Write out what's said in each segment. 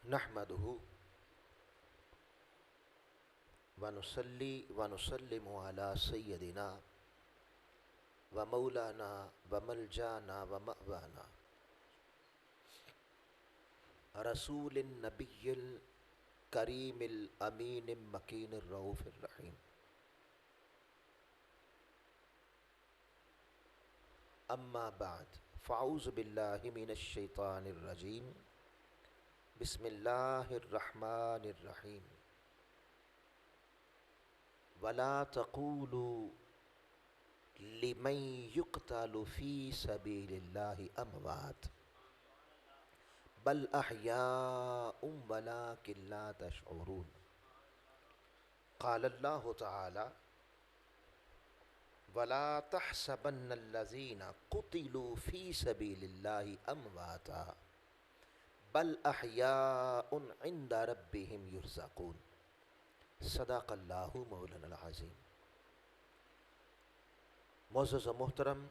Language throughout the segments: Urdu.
نحمدہ ونصلی ونسلم علی سیدنا و مولانا و ملجانا و مأوانا رسول النبی الکریم الامین المکین الرؤوف الرحیم. اما بعد فاعوذ باللہ من الشیطان الرجیم. بسم اللہ الرحمن الرحیم. ولا تقولوا لمن يقتل في سبيل الله اموات بل احياء ولكن لا تشعرون. قال الله تعالى ولا تحسبن الذين قتلوا في سبيل الله امواتا بل احياء عند ربهم يرزقون. صدق اللہ مولانا العظیم. معزز و محترم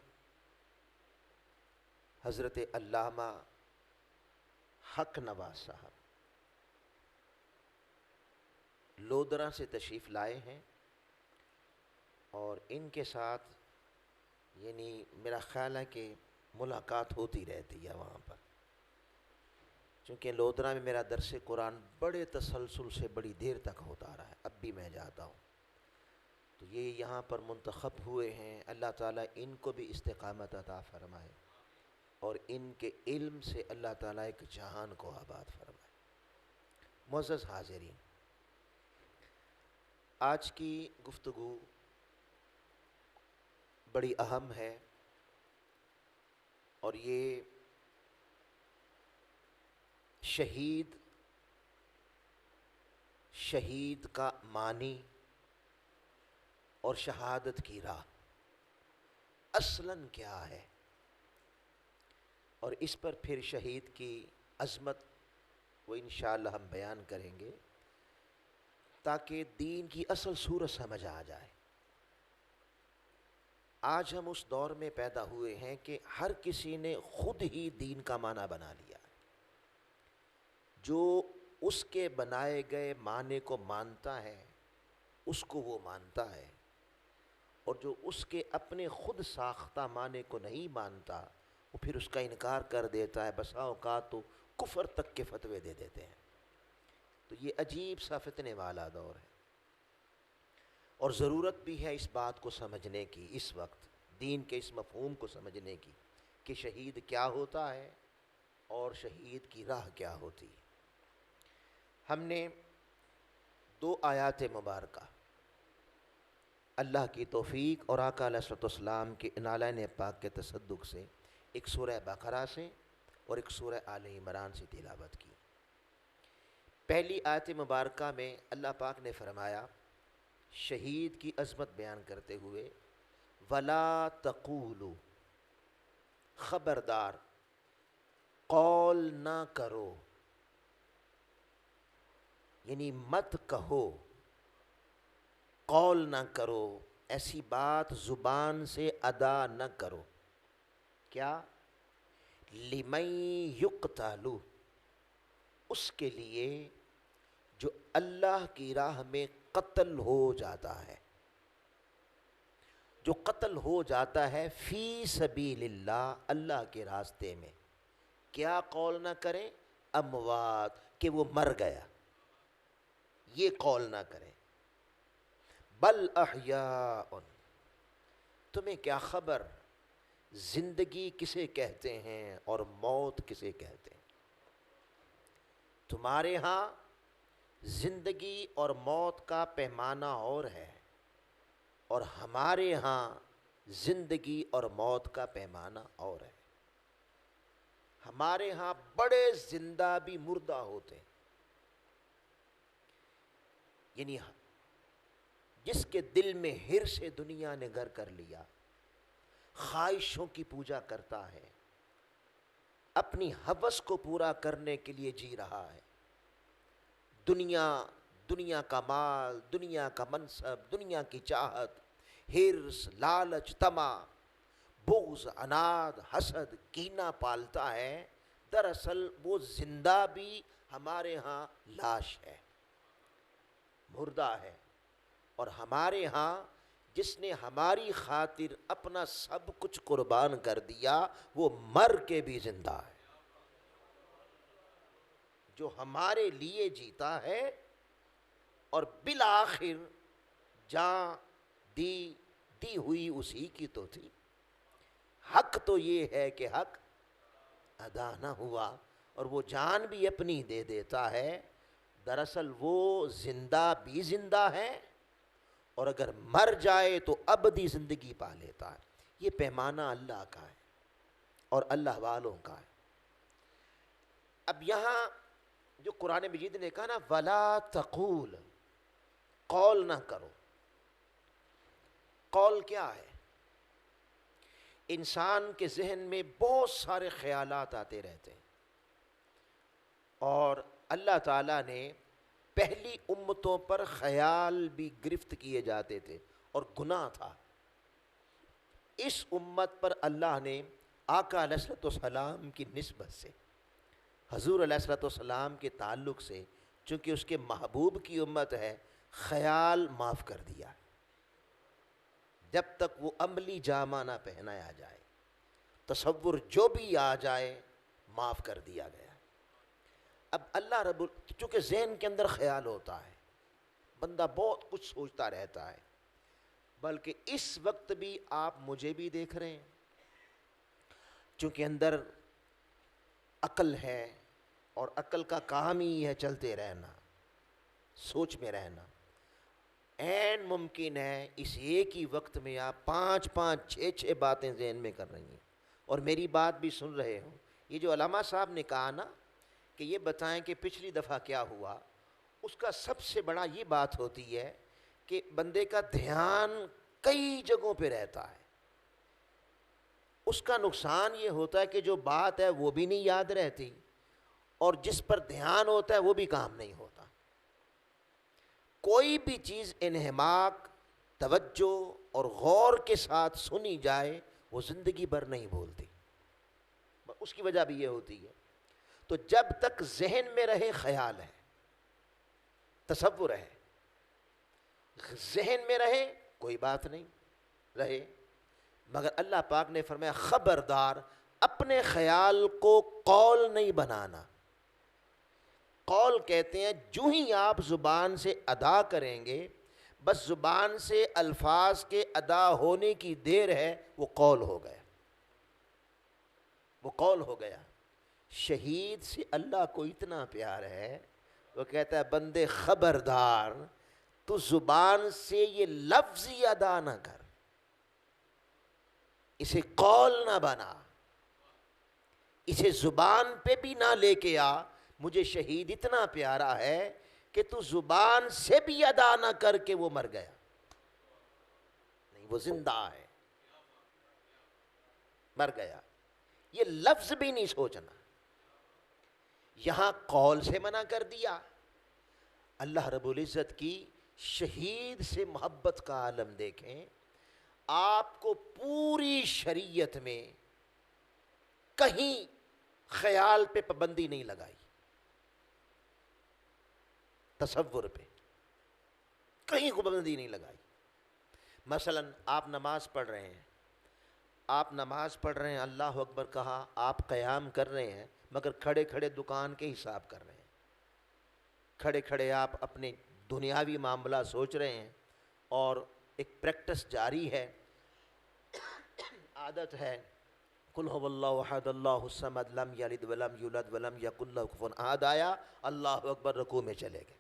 حضرت علامہ حق نواز صاحب لودرا سے تشریف لائے ہیں اور ان کے ساتھ یعنی میرا خیال ہے کہ ملاقات ہوتی رہتی ہے وہاں پر، چونکہ لودرا میں میرا درس قرآن بڑے تسلسل سے بڑی دیر تک ہوتا رہا ہے. اب بھی میں جاتا ہوں تو یہ یہاں پر منتخب ہوئے ہیں. اللہ تعالیٰ ان کو بھی استقامت عطا فرمائے اور ان کے علم سے اللہ تعالیٰ ایک جہان کو آباد فرمائے. معزز حاضرین، آج کی گفتگو بڑی اہم ہے اور یہ شہید کا معنی اور شہادت کی راہ اصلاً کیا ہے، اور اس پر پھر شہید کی عظمت وہ انشاءاللہ ہم بیان کریں گے تاکہ دین کی اصل صورت سمجھ آ جائے. آج ہم اس دور میں پیدا ہوئے ہیں کہ ہر کسی نے خود ہی دین کا معنی بنا لیا. جو اس کے بنائے گئے معنی کو مانتا ہے اس کو وہ مانتا ہے، اور جو اس کے اپنے خود ساختہ معنی کو نہیں مانتا وہ پھر اس کا انکار کر دیتا ہے. بسا اوقات تو کفر تک کے فتوے دے دیتے ہیں. تو یہ عجیب سا فتنے والا دور ہے اور ضرورت بھی ہے اس بات کو سمجھنے کی، اس وقت دین کے اس مفہوم کو سمجھنے کی کہ شہید کیا ہوتا ہے اور شہید کی راہ کیا ہوتی ہے. ہم نے 2 آیات مبارکہ اللہ کی توفیق اور آقا علیہ الصلوۃ والسلام کے نالین پاک کے تصدق سے ایک سورہ بقرہ سے اور ایک سورہ آل عمران سے تلاوت کی. پہلی آیت مبارکہ میں اللہ پاک نے فرمایا شہید کی عظمت بیان کرتے ہوئے وَلَا تَقُولُوا، خبردار قول نہ کرو، یعنی مت کہو، قول نہ کرو، ایسی بات زبان سے ادا نہ کرو. کیا؟ لِمَن يُقْتَلُ، اس کے لیے جو اللہ کی راہ میں قتل ہو جاتا ہے، جو قتل ہو جاتا ہے فی سبیل اللہ، اللہ کے راستے میں. کیا قول نہ کریں؟ اموات، کہ وہ مر گیا، یہ قول نہ کریں. بل احیاء، تمہیں کیا خبر زندگی کسے کہتے ہیں اور موت کسے کہتے ہیں. تمہارے ہاں زندگی اور موت کا پیمانہ اور ہے اور ہمارے ہاں زندگی اور موت کا پیمانہ اور ہے. ہمارے ہاں بڑے زندہ بھی مردہ ہوتے ہیں، یعنی جس کے دل میں حرص دنیا نے گھر کر لیا، خواہشوں کی پوجا کرتا ہے، اپنی ہوس کو پورا کرنے کے لیے جی رہا ہے. دنیا کا مال، دنیا کا منصب، دنیا کی چاہت، حرص، لالچ، طمع، بغض، عناد، حسد، کینہ پالتا ہے، دراصل وہ زندہ بھی ہمارے ہاں لاش ہے، مردہ ہے، اور ہمارے ہاں جس نے ہماری خاطر اپنا سب کچھ قربان کر دیا وہ مر کے بھی زندہ ہے، جو ہمارے لیے جیتا ہے اور بالآخر جان دی ہوئی اسی کی تو تھی۔ حق تو یہ ہے کہ حق ادا نہ ہوا، اور وہ جان بھی اپنی دے دیتا ہے۔ دراصل وہ زندہ بھی زندہ ہے، اور اگر مر جائے تو ابدی زندگی پا لیتا ہے۔ یہ پیمانہ اللہ کا ہے اور اللہ والوں کا ہے۔ اب یہاں جو قرآن مجید نے کہا نا وَلَا تَقُول، قول نہ کرو۔ قول کیا ہے؟ انسان کے ذہن میں بہت سارے خیالات آتے رہتے ہیں، اور اللہ تعالیٰ نے پہلی امتوں پر خیال بھی گرفت کیے جاتے تھے اور گناہ تھا۔ اس امت پر اللہ نے آقا علیہ السلام کی نسبت سے، حضور علیہ السلام کے تعلق سے، چونکہ اس کے محبوب کی امت ہے، خیال معاف کر دیا جب تک وہ عملی جامہ نہ پہنایا جائے۔ تصور جو بھی آ جائے معاف کر دیا گیا۔ اب اللہ چونکہ ذہن کے اندر خیال ہوتا ہے، بندہ بہت کچھ سوچتا رہتا ہے، بلکہ اس وقت بھی آپ مجھے بھی دیکھ رہے ہیں، چونکہ اندر عقل ہے، اور عقل کا کام ہی ہے چلتے رہنا، سوچ میں رہنا۔ عین ممکن ہے اس ایک ہی وقت میں آپ 5-5 6 باتیں ذہن میں کر رہی ہیں، اور میری بات بھی سن رہے ہوں۔ یہ جو علامہ صاحب نے کہا نا کہ یہ بتائیں کہ پچھلی دفعہ کیا ہوا، اس کا سب سے بڑا یہ بات ہوتی ہے کہ بندے کا دھیان کئی جگہوں پہ رہتا ہے۔ اس کا نقصان یہ ہوتا ہے کہ جو بات ہے وہ بھی نہیں یاد رہتی، اور جس پر دھیان ہوتا ہے وہ بھی کام نہیں ہوتا۔ کوئی بھی چیز انہماک، توجہ اور غور کے ساتھ سنی جائے وہ زندگی بھر نہیں بھولتی، اس کی وجہ بھی یہ ہوتی ہے۔ تو جب تک ذہن میں رہے خیال ہے، تصور ہے، ذہن میں رہے کوئی بات نہیں رہے، مگر اللہ پاک نے فرمایا خبردار اپنے خیال کو قول نہیں بنانا۔ قول کہتے ہیں جو ہی آپ زبان سے ادا کریں گے، بس زبان سے الفاظ کے ادا ہونے کی دیر ہے، وہ قول ہو گیا، وہ قول ہو گیا۔ شہید سے اللہ کو اتنا پیار ہے، وہ کہتا ہے بندے خبردار تو زبان سے یہ لفظ ہی ادا نہ کر، اسے قول نہ بنا، اسے زبان پہ بھی نہ لے کے آ۔ مجھے شہید اتنا پیارا ہے کہ تو زبان سے بھی ادا نہ کر کے وہ مر گیا، نہیں وہ زندہ ہے، مر گیا، یہ لفظ بھی نہیں سوچنا۔ یہاں قول سے منع کر دیا۔ اللہ رب العزت کی شہید سے محبت کا عالم دیکھیں، آپ کو پوری شریعت میں کہیں خیال پہ پابندی نہیں لگائی، تصور پہ کہیں پابندی نہیں لگائی۔ مثلا آپ نماز پڑھ رہے ہیں، اللہ اکبر کہا، آپ قیام کر رہے ہیں، مگر کھڑے کھڑے دکان کے حساب کر رہے ہیں، کھڑے کھڑے آپ اپنے دنیاوی معاملہ سوچ رہے ہیں، اور ایک پریکٹس جاری ہے، عادت ہے، قل هو اللہ احد اللہ الصمد لم یلد ولم یولد ولم یکن لہ کفوا احد آیا، اللہ اکبر رکوع میں چلے گئے،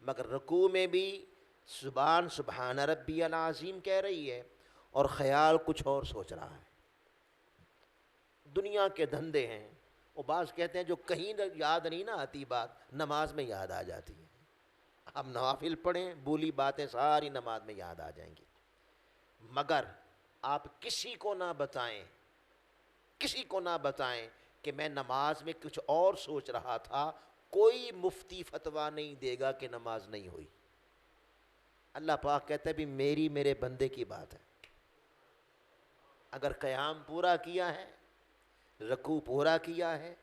مگر رکوع میں بھی زبان سبحان ربی العظیم کہہ رہی ہے اور خیال کچھ اور سوچ رہا ہے۔ دنیا کے دھندے ہیں، وہ بعض کہتے ہیں جو کہیں یاد نہیں نہ آتی بات نماز میں یاد آ جاتی ہے۔ ہم نوافل پڑھیں، بولی باتیں ساری نماز میں یاد آ جائیں گی، مگر آپ کسی کو نہ بتائیں کہ میں نماز میں کچھ اور سوچ رہا تھا، کوئی مفتی فتویٰ نہیں دے گا کہ نماز نہیں ہوئی۔ اللہ پاک کہتا ہے بھی میرے بندے کی بات ہے، اگر قیام پورا کیا ہے، رکوع پورا کیا ہے،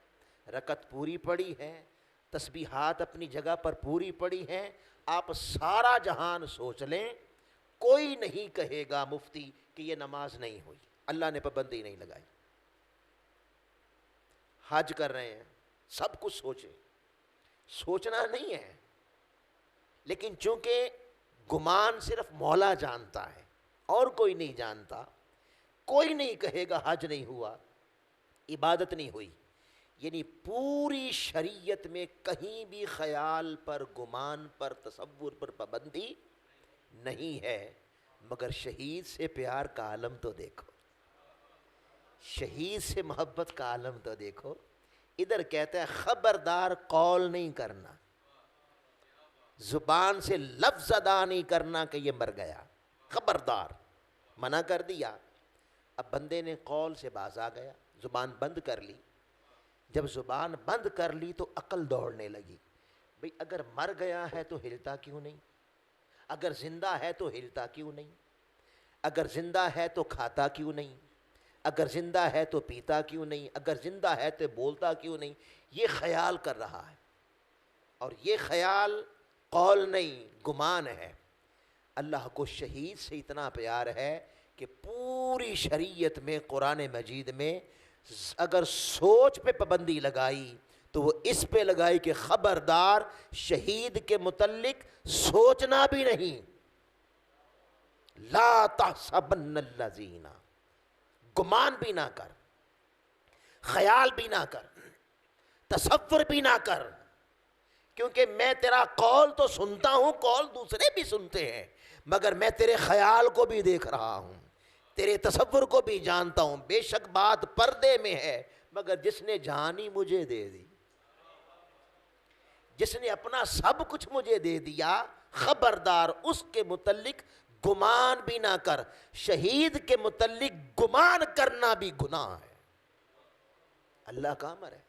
رکعت پوری پڑی ہے، تسبیحات اپنی جگہ پر پوری پڑی ہیں، آپ سارا جہان سوچ لیں، کوئی نہیں کہے گا مفتی کہ یہ نماز نہیں ہوئی، اللہ نے پابندی نہیں لگائی۔ حج کر رہے ہیں، سب کچھ سوچیں، سوچنا نہیں ہے، لیکن چونکہ گمان صرف مولا جانتا ہے اور کوئی نہیں جانتا، کوئی نہیں کہے گا حج نہیں ہوا، عبادت نہیں ہوئی۔ یعنی پوری شریعت میں کہیں بھی خیال پر، گمان پر، تصور پر پابندی نہیں ہے، مگر شہید سے پیار کا عالم تو دیکھو، شہید سے محبت کا عالم تو دیکھو۔ ادھر کہتا ہے خبردار قول نہیں کرنا، زبان سے لفظ ادا نہیں کرنا کہ یہ مر گیا، خبردار، منع کر دیا۔ اب بندے نے قول سے باز آ گیا، زبان بند کر لی۔ جب زبان بند کر لی تو عقل دوڑنے لگی، بھئی اگر مر گیا ہے تو ہلتا کیوں نہیں، اگر زندہ ہے تو ہلتا کیوں نہیں، اگر زندہ ہے تو کھاتا کیوں نہیں، اگر زندہ ہے تو پیتا کیوں نہیں، اگر زندہ ہے تو بولتا کیوں نہیں۔ یہ خیال کر رہا ہے، اور یہ خیال قول نہیں، گمان ہے۔ اللہ کو شہید سے اتنا پیار ہے کہ پوری شریعت میں، قرآن مجید میں اگر سوچ پہ پابندی لگائی تو وہ اس پہ لگائی کہ خبردار شہید کے متعلق سوچنا بھی نہیں، لا تحسبن الذین، گمان بھی نہ کر، خیال بھی نہ کر، تصور بھی نہ کر، کیونکہ میں تیرا قول تو سنتا ہوں، قول دوسرے بھی سنتے ہیں، مگر میں تیرے خیال کو بھی دیکھ رہا ہوں، تیرے تصور کو بھی جانتا ہوں۔ بے شک بات پردے میں ہے، مگر جس نے جان ہی مجھے دے دی، جس نے اپنا سب کچھ مجھے دے دیا، خبردار اس کے متعلق گمان بھی نہ کر۔ شہید کے متعلق گمان کرنا بھی گناہ ہے، اللہ کا امر ہے،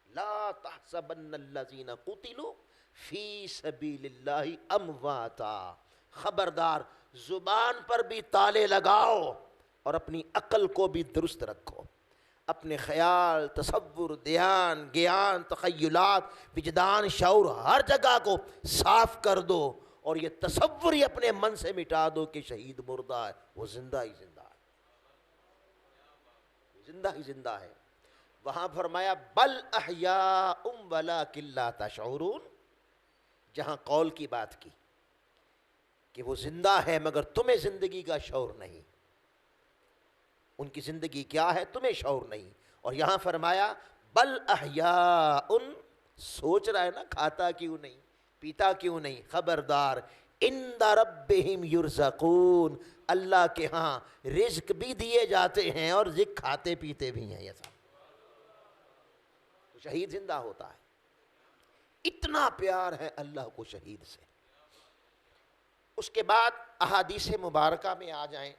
لا تحسبن الذین قتلوا فی سبیل اللہ امواتا۔ خبردار زبان پر بھی تالے لگاؤ اور اپنی عقل کو بھی درست رکھو، اپنے خیال، تصور، دھیان، گیان، تخیلات، وجدان، شعور، ہر جگہ کو صاف کر دو، اور یہ تصور ہی اپنے من سے مٹا دو کہ شہید مردہ ہے، وہ زندہ ہی زندہ ہے، زندہ ہی زندہ ہے۔ وہاں فرمایا بل احیاء ولکن لا تشعرون، جہاں قول کی بات کی کہ وہ زندہ ہے مگر تمہیں زندگی کا شعور نہیں، ان کی زندگی کیا ہے تمہیں شعور نہیں۔ اور یہاں فرمایا بل احیاء، سوچ رہا ہے نا، کھاتا کیوں نہیں، پیتا کیوں نہیں، خبردار عند ربہم یرزقون، اللہ کے ہاں رزق بھی دیے جاتے ہیں اور رزق کھاتے پیتے بھی ہیں۔ یہ سب تو شہید زندہ ہوتا ہے، اتنا پیار ہے اللہ کو شہید سے۔ اس کے بعد احادیث مبارکہ میں آ جائیں،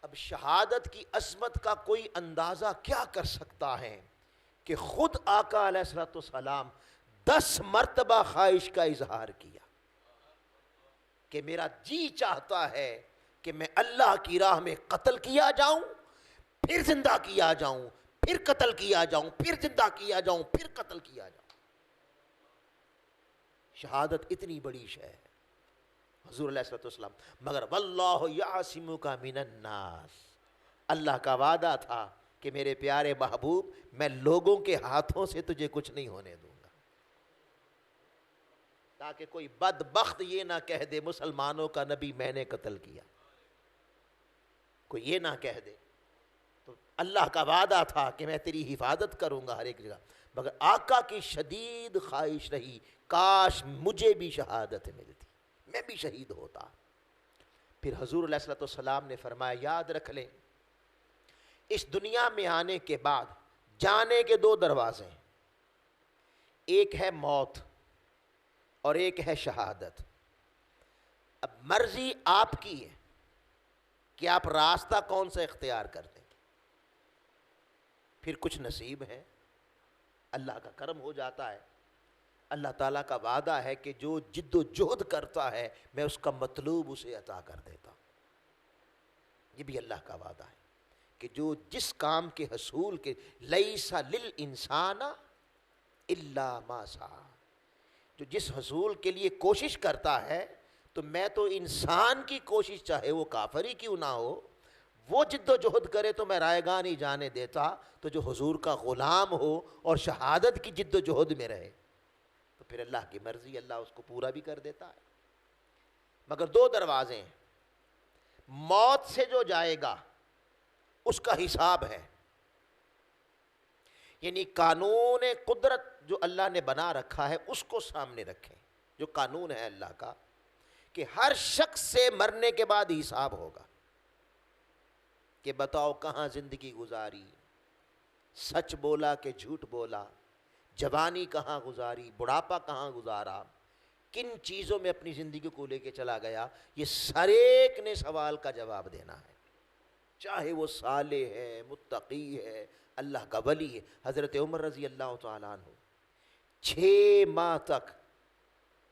اب شہادت کی عظمت کا کوئی اندازہ کیا کر سکتا ہے کہ خود آقا علیہ الصلوۃ والسلام 10 مرتبہ خواہش کا اظہار کیا کہ میرا جی چاہتا ہے کہ میں اللہ کی راہ میں قتل کیا جاؤں، پھر زندہ کیا جاؤں، پھر قتل کیا جاؤں، پھر زندہ کیا جاؤں، پھر قتل کیا جاؤں۔ شہادت اتنی بڑی شے ہے حضور علیہ الصلوۃ والسلام، مگر واللہ یعصمک من الناس، اللہ کا وعدہ تھا کہ میرے پیارے محبوب میں لوگوں کے ہاتھوں سے تجھے کچھ نہیں ہونے دوں گا، تاکہ کوئی بدبخت یہ نہ کہہ دے مسلمانوں کا نبی میں نے قتل کیا، کوئی یہ نہ کہہ دے۔ تو اللہ کا وعدہ تھا کہ میں تیری حفاظت کروں گا ہر ایک جگہ، مگر آقا کی شدید خواہش رہی کاش مجھے بھی شہادت ملتی، میں بھی شہید ہوتا۔ پھر حضور علیہ الصلوۃ والسلام نے فرمایا یاد رکھ لیں، اس دنیا میں آنے کے بعد جانے کے 2 دروازے ہیں، ایک ہے موت اور ایک ہے شہادت۔ اب مرضی آپ کی ہے کہ آپ راستہ کون سا اختیار کرتے ہیں، پھر کچھ نصیب ہے، اللہ کا کرم ہو جاتا ہے، اللہ تعالیٰ کا وعدہ ہے کہ جو جد و جہد کرتا ہے میں اس کا مطلوب اسے عطا کر دیتا ہوں، یہ بھی اللہ کا وعدہ ہے کہ جو جس کام کے حصول کے لیس للانسان الا ما سعی، جو جس حصول کے لیے کوشش کرتا ہے، تو میں تو انسان کی کوشش چاہے وہ کافر ہی کیوں نہ ہو، وہ جد و جہد کرے تو میں رائے گاہ نہیں جانے دیتا، تو جو حضور کا غلام ہو اور شہادت کی جد و جہد میں رہے تو پھر اللہ کی مرضی، اللہ اس کو پورا بھی کر دیتا ہے۔ مگر دو دروازے ہیں، موت سے جو جائے گا اس کا حساب ہے، یعنی قانون قدرت جو اللہ نے بنا رکھا ہے اس کو سامنے رکھیں، جو قانون ہے اللہ کا کہ ہر شخص سے مرنے کے بعد حساب ہوگا، کہ بتاؤ کہاں زندگی گزاری، سچ بولا کہ جھوٹ بولا، جوانی کہاں گزاری، بڑھاپا کہاں گزارا، کن چیزوں میں اپنی زندگی کو لے کے چلا گیا، یہ ہر ایک نے سوال کا جواب دینا ہے، چاہے وہ صالح ہے، متقی ہے، اللہ کا ولی ہے۔ حضرت عمر رضی اللہ تعالیٰ عنہ 6 ماہ تک،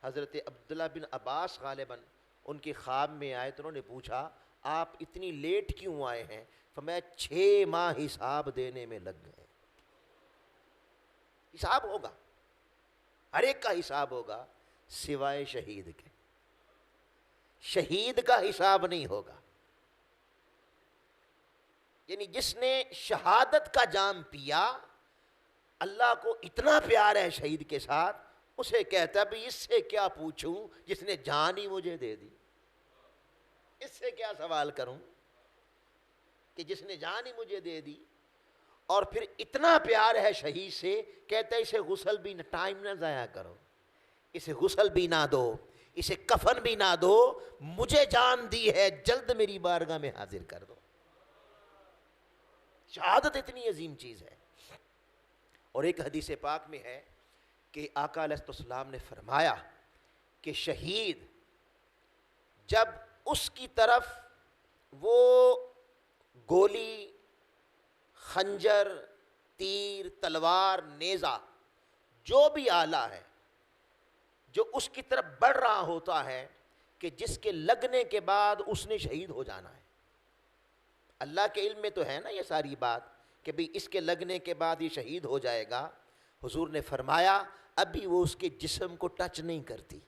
حضرت عبداللہ بن عباس غالباً ان کے خواب میں آئے تو انہوں نے پوچھا آپ اتنی لیٹ کیوں آئے ہیں؟ فرمایا 6 ماہ حساب دینے میں لگ گئے۔ حساب ہوگا، ہر ایک کا حساب ہوگا سوائے شہید کے، شہید کا حساب نہیں ہوگا۔ یعنی جس نے شہادت کا جام پیا، اللہ کو اتنا پیار ہے شہید کے ساتھ، اسے کہتا ہے بھی اس سے کیا پوچھوں جس نے جان ہی مجھے دے دی، اس سے کیا سوال کروں کہ جس نے جان ہی مجھے دے دی۔ اور پھر اتنا پیار ہے شہید سے، کہتا ہے اسے غسل بھی نہ، ٹائم نہ ضائع کرو، اسے غسل بھی نہ دو، اسے کفن بھی نہ دو، مجھے جان دی ہے، جلد میری بارگاہ میں حاضر کر دو۔ شہادت اتنی عظیم چیز ہے۔ اور ایک حدیث پاک میں ہے کہ آقا علیہ السلام نے فرمایا کہ شہید جب اس کی طرف وہ گولی، خنجر، تیر، تلوار، نیزہ، جو بھی آلہ ہے جو اس کی طرف بڑھ رہا ہوتا ہے، کہ جس کے لگنے کے بعد اس نے شہید ہو جانا ہے۔ اللہ کے علم میں تو ہے نا یہ ساری بات کہ بھی اس کے لگنے کے بعد یہ شہید ہو جائے گا۔ حضور نے فرمایا ابھی وہ اس کے جسم کو ٹچ نہیں کرتی،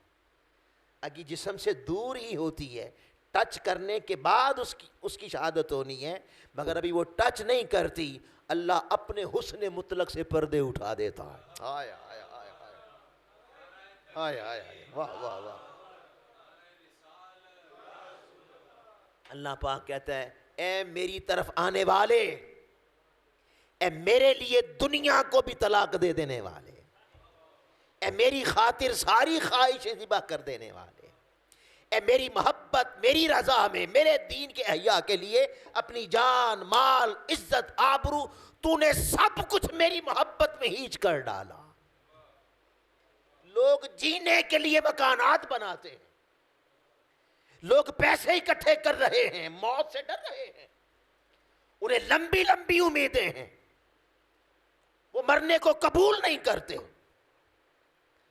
اگی جسم سے دور ہی ہوتی ہے، ٹچ کرنے کے بعد اس کی شہادت ہونی ہے، مگر ابھی وہ ٹچ نہیں کرتی، اللہ اپنے حسن مطلق سے پردے اٹھا دیتا ہے۔ ہائے ہائے ہائے ہائے ہائے ہائے، واہ واہ واہ۔ اللہ پاک کہتا ہے اے میری طرف آنے والے، اے میرے لیے دنیا کو بھی طلاق دے دینے والے، اے میری خاطر ساری خواہشیں ذبح کر دینے والے، اے میری محبت، میری رضا میں، میرے دین کے احیاء کے لیے اپنی جان، مال، عزت، آبرو، تو نے سب کچھ میری محبت میں ہیچ کر ڈالا۔ لوگ جینے کے لیے مکانات بناتے ہیں، لوگ پیسے اکٹھے کر رہے ہیں، موت سے ڈر رہے ہیں، انہیں لمبی لمبی امیدیں ہیں، وہ مرنے کو قبول نہیں کرتے،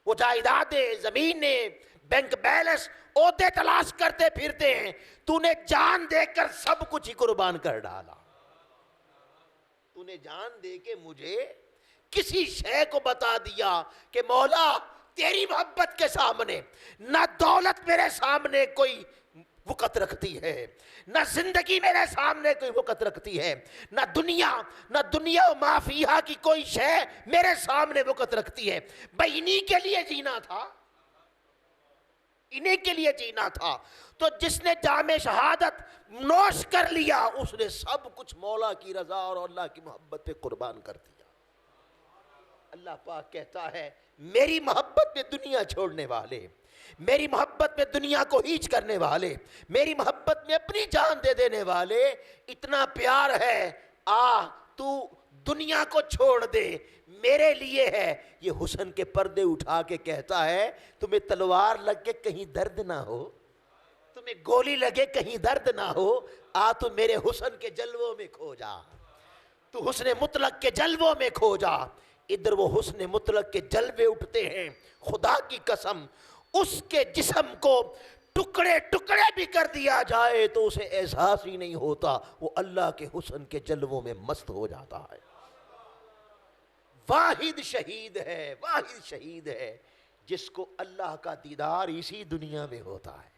وہ جائیدادیں، زمینیں، بینک بیلنس، عہدے تلاش کرتے پھرتے ہیں، تو نے جان دے کر سب کچھ ہی قربان کر ڈالا۔ تو نے جان دے کے مجھے کسی شے کو بتا دیا کہ مولا تیری محبت کے سامنے نہ دولت میرے سامنے کوئی وقت رکھتی ہے، نہ زندگی میرے سامنے کوئی وقت رکھتی ہے، نہ دنیا و ما فیہا کی کوئی شے میرے سامنے وقت رکھتی ہے۔ بھئی انہی کے لیے جینا تھا، انہی کے لیے جینا تھا، تو جس نے جام شہادت نوش کر لیا اس نے سب کچھ مولا کی رضا اور اللہ کی محبت پہ قربان کر دیا۔ اللہ پاک کہتا ہے میری محبت میں دنیا چھوڑنے والے، میری محبت میں دنیا کو ہیچ کرنے والے، میری محبت میں اپنی جان دے دینے والے، اتنا پیار ہے، تو دنیا کو چھوڑ دے، میرے لیے ہے۔ یہ حسن کے پردے اٹھا کے کہتا ہے تمہیں تلوار لگ کے کہیں درد نہ ہو، تمہیں گولی لگے کہیں درد نہ ہو، تو میرے حسن کے جلووں میں کھو جا، تو حسن مطلق کے جلووں میں کھو جا۔ ادھر وہ حسن مطلق کے جلوے اٹھتے ہیں، خدا کی قسم اس کے جسم کو ٹکڑے ٹکڑے بھی کر دیا جائے تو اسے احساس ہی نہیں ہوتا، وہ اللہ کے حسن کے جلووں میں مست ہو جاتا ہے۔ واحد شہید ہے، واحد شہید ہے جس کو اللہ کا دیدار اسی دنیا میں ہوتا ہے۔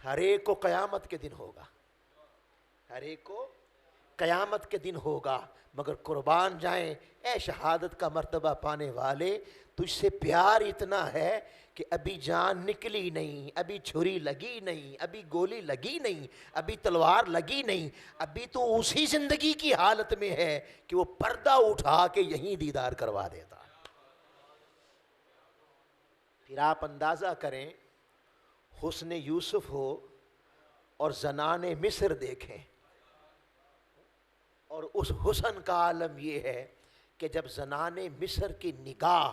ہر ایک کو قیامت کے دن ہوگا، ہر ایک کو قیامت کے دن ہوگا، مگر قربان جائیں اے شہادت کا مرتبہ پانے والے، تجھ سے پیار اتنا ہے کہ ابھی جان نکلی نہیں، ابھی چھری لگی نہیں، ابھی گولی لگی نہیں، ابھی تلوار لگی نہیں، ابھی تو اسی زندگی کی حالت میں ہے کہ وہ پردہ اٹھا کے یہیں دیدار کروا دیتا۔ پھر آپ اندازہ کریں، حسن یوسف ہو اور زنان مصر دیکھیں، اور اس حسن کا عالم یہ ہے کہ جب زنان مصر کی نگاہ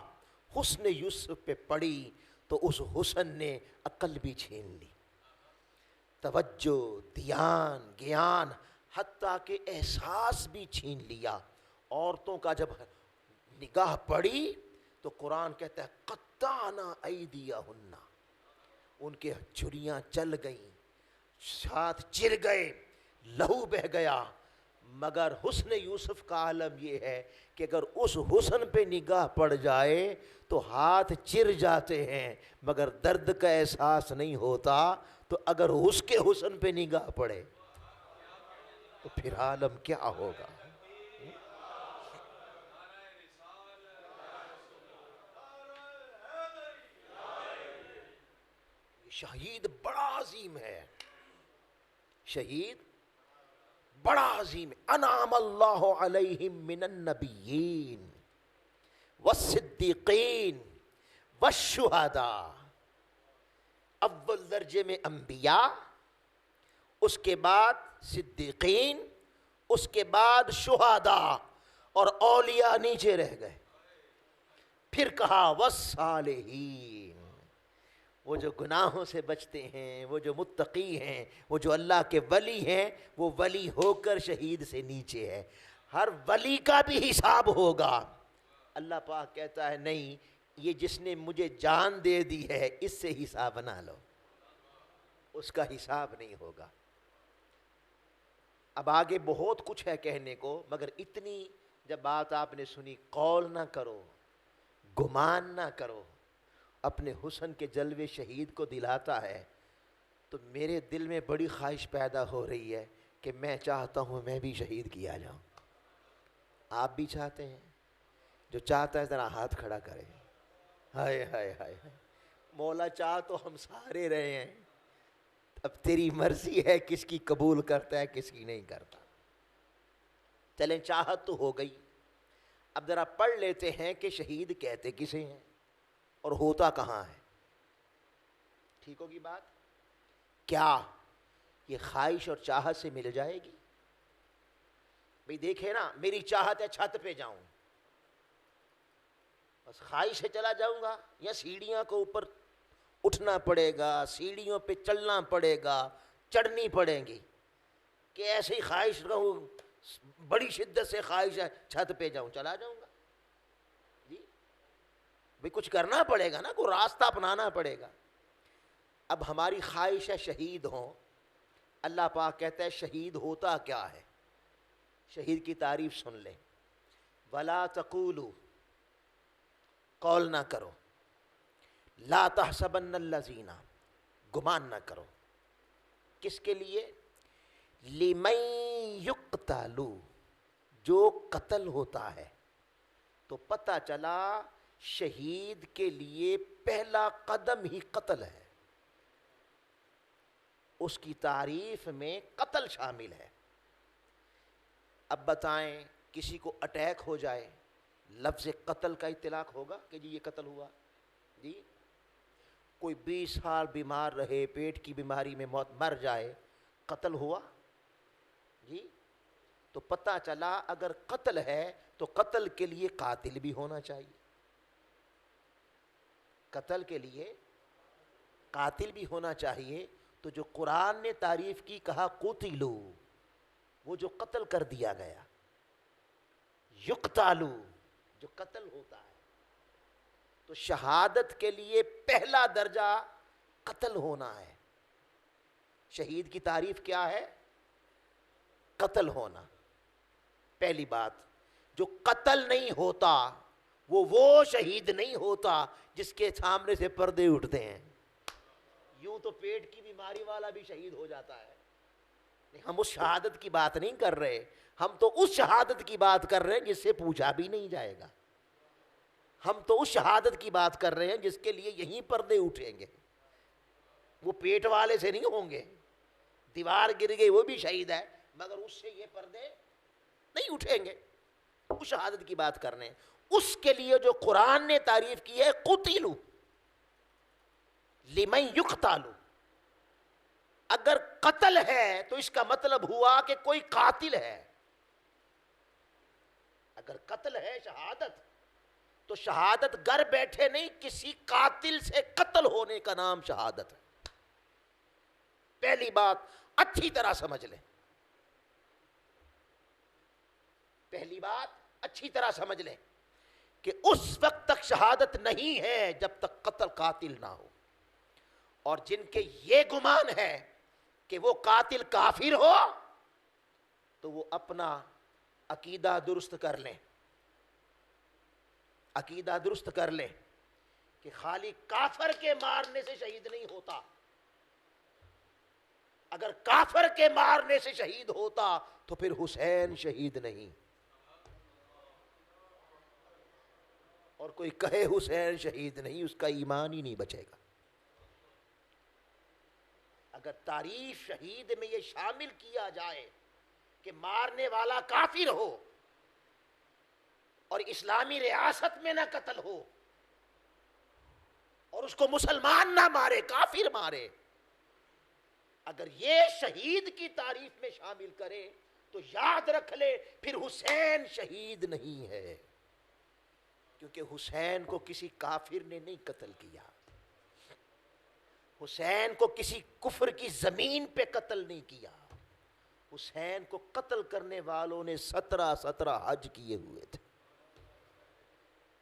حسن یوسف پہ پڑی تو اس حسن نے عقل بھی چھین لی، توجہ، دھیان، گیان، حتیٰ کہ احساس بھی چھین لیا۔ عورتوں کا جب نگاہ پڑی تو قرآن کہتا ہے قطعنا ایدیہن، ان کے چھریاں چل گئیں، ہاتھ چر گئے، لہو بہہ گیا۔ مگر حسن یوسف کا عالم یہ ہے کہ اگر اس حسن پہ نگاہ پڑ جائے تو ہاتھ چر جاتے ہیں مگر درد کا احساس نہیں ہوتا، تو اگر اس کے حسن پہ نگاہ پڑے تو پھر عالم کیا ہوگا۔ شہید بڑا عظیم ہے، شہید بڑا عظیم ہے۔ انعم اللہ علیہم من النبیین والصدیقین والشہداء، اول درجے میں انبیاء، اس کے بعد صدیقین، اس کے بعد شہداء، اور اولیاء نیچے رہ گئے۔ پھر کہا والصالحین، وہ جو گناہوں سے بچتے ہیں، وہ جو متقی ہیں، وہ جو اللہ کے ولی ہیں، وہ ولی ہو کر شہید سے نیچے ہے۔ ہر ولی کا بھی حساب ہوگا۔ اللہ پاک کہتا ہے نہیں، یہ جس نے مجھے جان دے دی ہے اس سے حساب بنا لو، اس کا حساب نہیں ہوگا۔ اب آگے بہت کچھ ہے کہنے کو، مگر اتنی جب بات آپ نے سنی، قول نہ کرو، گمان نہ کرو، اپنے حسن کے جلوے شہید کو دلاتا ہے، تو میرے دل میں بڑی خواہش پیدا ہو رہی ہے کہ میں چاہتا ہوں میں بھی شہید کیا جاؤں۔ آپ بھی چاہتے ہیں؟ جو چاہتا ہے ذرا ہاتھ کھڑا کرے۔ ہائے ہائے ہائے، مولا چاہ تو ہم سارے رہے ہیں، اب تیری مرضی ہے کس کی قبول کرتا ہے کس کی نہیں کرتا۔ چلیں، چاہت تو ہو گئی، اب ذرا پڑھ لیتے ہیں کہ شہید کہتے کسے ہیں اور ہوتا کہاں ہے۔ ٹھیک ہوگی بات؟ کیا یہ خواہش اور چاہت سے مل جائے گی؟ بھئی دیکھیں نا، میری چاہت ہے چھت پہ جاؤں، بس خواہش سے چلا جاؤں گا، یا سیڑھیاں کو اوپر اٹھنا پڑے گا، سیڑھیوں پہ چلنا پڑے گا، چڑھنی پڑیں گی، کہ ایسے ہی خواہش رہوں، بڑی شدت سے خواہش ہے چھت پہ جاؤں، چلا جاؤں گا؟ جی بھئی کچھ کرنا پڑے گا نا، کوئی راستہ اپنانا پڑے گا۔ اب ہماری خواہش ہے شہید ہوں، اللہ پاک کہتا ہے شہید ہوتا کیا ہے؟ شہید کی تعریف سن لیں۔ وَلَا تَقُولُوا، قول نہ کرو، لا تحسبن الذین، گمان نہ کرو، کس کے لیے؟ لمن یقتل، جو قتل ہوتا ہے۔ تو پتہ چلا شہید کے لیے پہلا قدم ہی قتل ہے، اس کی تعریف میں قتل شامل ہے۔ اب بتائیں کسی کو اٹیک ہو جائے، لفظ قتل کا اطلاق ہوگا کہ جی یہ قتل ہوا؟ جی کوئی 20 سال بیمار رہے، پیٹ کی بیماری میں موت، مر جائے، قتل ہوا؟ جی تو پتہ چلا اگر قتل ہے تو قتل کے لیے قاتل بھی ہونا چاہیے، قتل کے لیے قاتل بھی ہونا چاہیے۔ تو جو قرآن نے تعریف کی، کہا قتلو، وہ جو قتل کر دیا گیا، یقتالو جو قتل ہوتا ہے۔ تو شہادت کے لیے پہلا درجہ قتل ہونا ہے. شہید کی تعریف کیا ہے؟ قتل ہونا. پہلی بات، جو قتل نہیں ہوتا وہ شہید نہیں ہوتا جس کے سامنے سے پردے اٹھتے ہیں. یوں تو پیٹ کی بیماری والا بھی شہید ہو جاتا ہے. ہم اس شہادت کی بات نہیں کر رہے، ہم تو اس شہادت کی بات کر رہے ہیں جس سے پوچھا بھی نہیں جائے گا. ہم تو اس شہادت کی بات کر رہے ہیں جس کے لیے یہیں پردے اٹھیں گے. وہ پیٹ والے سے نہیں ہوں گے. دیوار گر گئی وہ بھی شہید ہے، مگر اس سے یہ پردے نہیں اٹھیں گے. اس شہادت کی بات کر رہے ہیں. اس کے لیے جو قرآن نے تعریف کی ہے قتلوا لمن یقتل. اگر قتل ہے تو اس کا مطلب ہوا کہ کوئی قاتل ہے. اگر قتل ہے شہادت، تو شہادت گھر بیٹھے نہیں، کسی قاتل سے قتل ہونے کا نام شہادت ہے. پہلی بات اچھی طرح سمجھ لیں. پہلی بات اچھی طرح سمجھ لیں کہ اس وقت تک شہادت نہیں ہے جب تک قاتل نہ ہو. اور جن کے یہ گمان ہے کہ وہ قاتل کافر ہو تو وہ اپنا عقیدہ درست کر لیں. عقیدہ درست کر لیں کہ خالی کافر کے مارنے سے شہید نہیں ہوتا. اگر کافر کے مارنے سے شہید ہوتا تو پھر حسین شہید نہیں. اور کوئی کہے حسین شہید نہیں، اس کا ایمان ہی نہیں بچے گا. اگر تعریف شہید میں یہ شامل کیا جائے کہ مارنے والا کافر ہو اور اسلامی ریاست میں نہ قتل ہو اور اس کو مسلمان نہ مارے، کافر مارے، اگر یہ شہید کی تعریف میں شامل کرے تو یاد رکھ لے پھر حسین شہید نہیں ہے. کیونکہ حسین کو کسی کافر نے نہیں قتل کیا. حسین کو کسی کفر کی زمین پہ قتل نہیں کیا. حسین کو قتل کرنے والوں نے 17 حج کیے ہوئے تھے.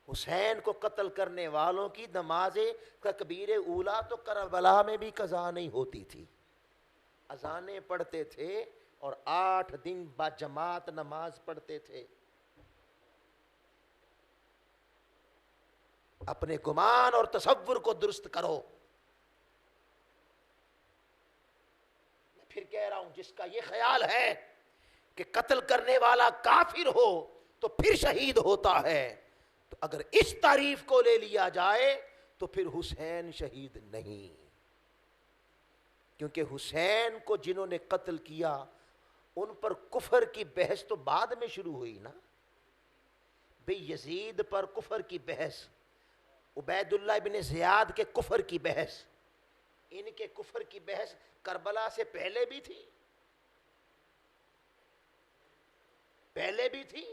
حسین کو قتل کرنے والوں کی نماز تکبیر اولا تو کربلا میں بھی قضا نہیں ہوتی تھی. اذانیں پڑھتے تھے اور 8 دن باجماعت نماز پڑھتے تھے. اپنے گمان اور تصور کو درست کرو. میں پھر کہہ رہا ہوں، جس کا یہ خیال ہے کہ قتل کرنے والا کافر ہو تو پھر شہید ہوتا ہے، تو اگر اس تعریف کو لے لیا جائے تو پھر حسین شہید نہیں. کیونکہ حسین کو جنہوں نے قتل کیا ان پر کفر کی بحث تو بعد میں شروع ہوئی نا. بھئی یزید پر کفر کی بحث، عبید اللہ بن زیاد کے کفر کی بحث، ان کے کفر کی بحث کربلا سے پہلے بھی تھی، پہلے بھی تھی.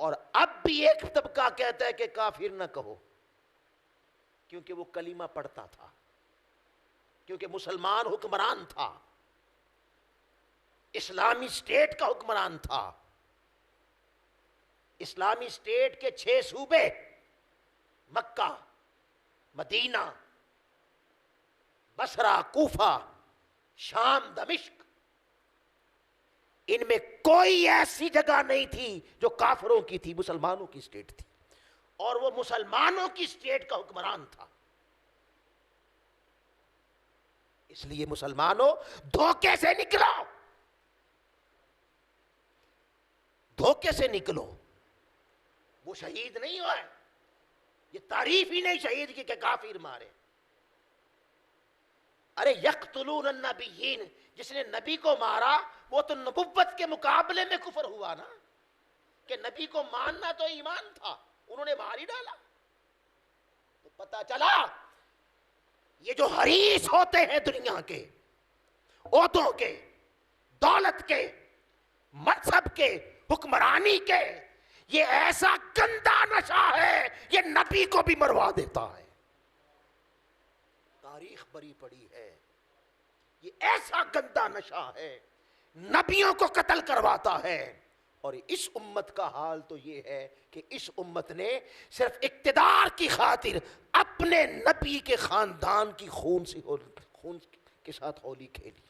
اور اب بھی ایک طبقہ کہتا ہے کہ کافر نہ کہو، کیونکہ وہ کلمہ پڑھتا تھا، کیونکہ مسلمان حکمران تھا، اسلامی اسٹیٹ کا حکمران تھا. اسلامی اسٹیٹ کے 6 صوبے، مکہ، مدینہ، بصرہ، کوفہ، شام، دمشق، ان میں کوئی ایسی جگہ نہیں تھی جو کافروں کی تھی، مسلمانوں کی اسٹیٹ تھی. اور وہ مسلمانوں کی اسٹیٹ کا حکمران تھا. اس لیے مسلمانوں دھوکے سے نکلو، دھوکے سے نکلو. وہ شہید نہیں ہوا ہے، یہ تعریف ہی نہیں شہید کی کہ کافر مارے. ارے یقتلون النبیین، جس نے نبی کو مارا وہ تو نبوت کے مقابلے میں کفر ہوا نا. کہ نبی کو ماننا تو ایمان تھا، انہوں نے مار ہی ڈالا. تو پتہ چلا یہ جو حریص ہوتے ہیں دنیا کے، عہدوں کے، دولت کے، مذہب کے، حکمرانی کے، یہ ایسا گندا نشہ ہے یہ نبی کو بھی مروا دیتا ہے. تاریخ بری پڑی ہے. یہ ایسا گندا نشہ ہے، نبیوں کو قتل کرواتا ہے. اور اس امت کا حال تو یہ ہے کہ اس امت نے صرف اقتدار کی خاطر اپنے اپنے نبی کے خاندان کی خون کے ساتھ ہولی کھیلی.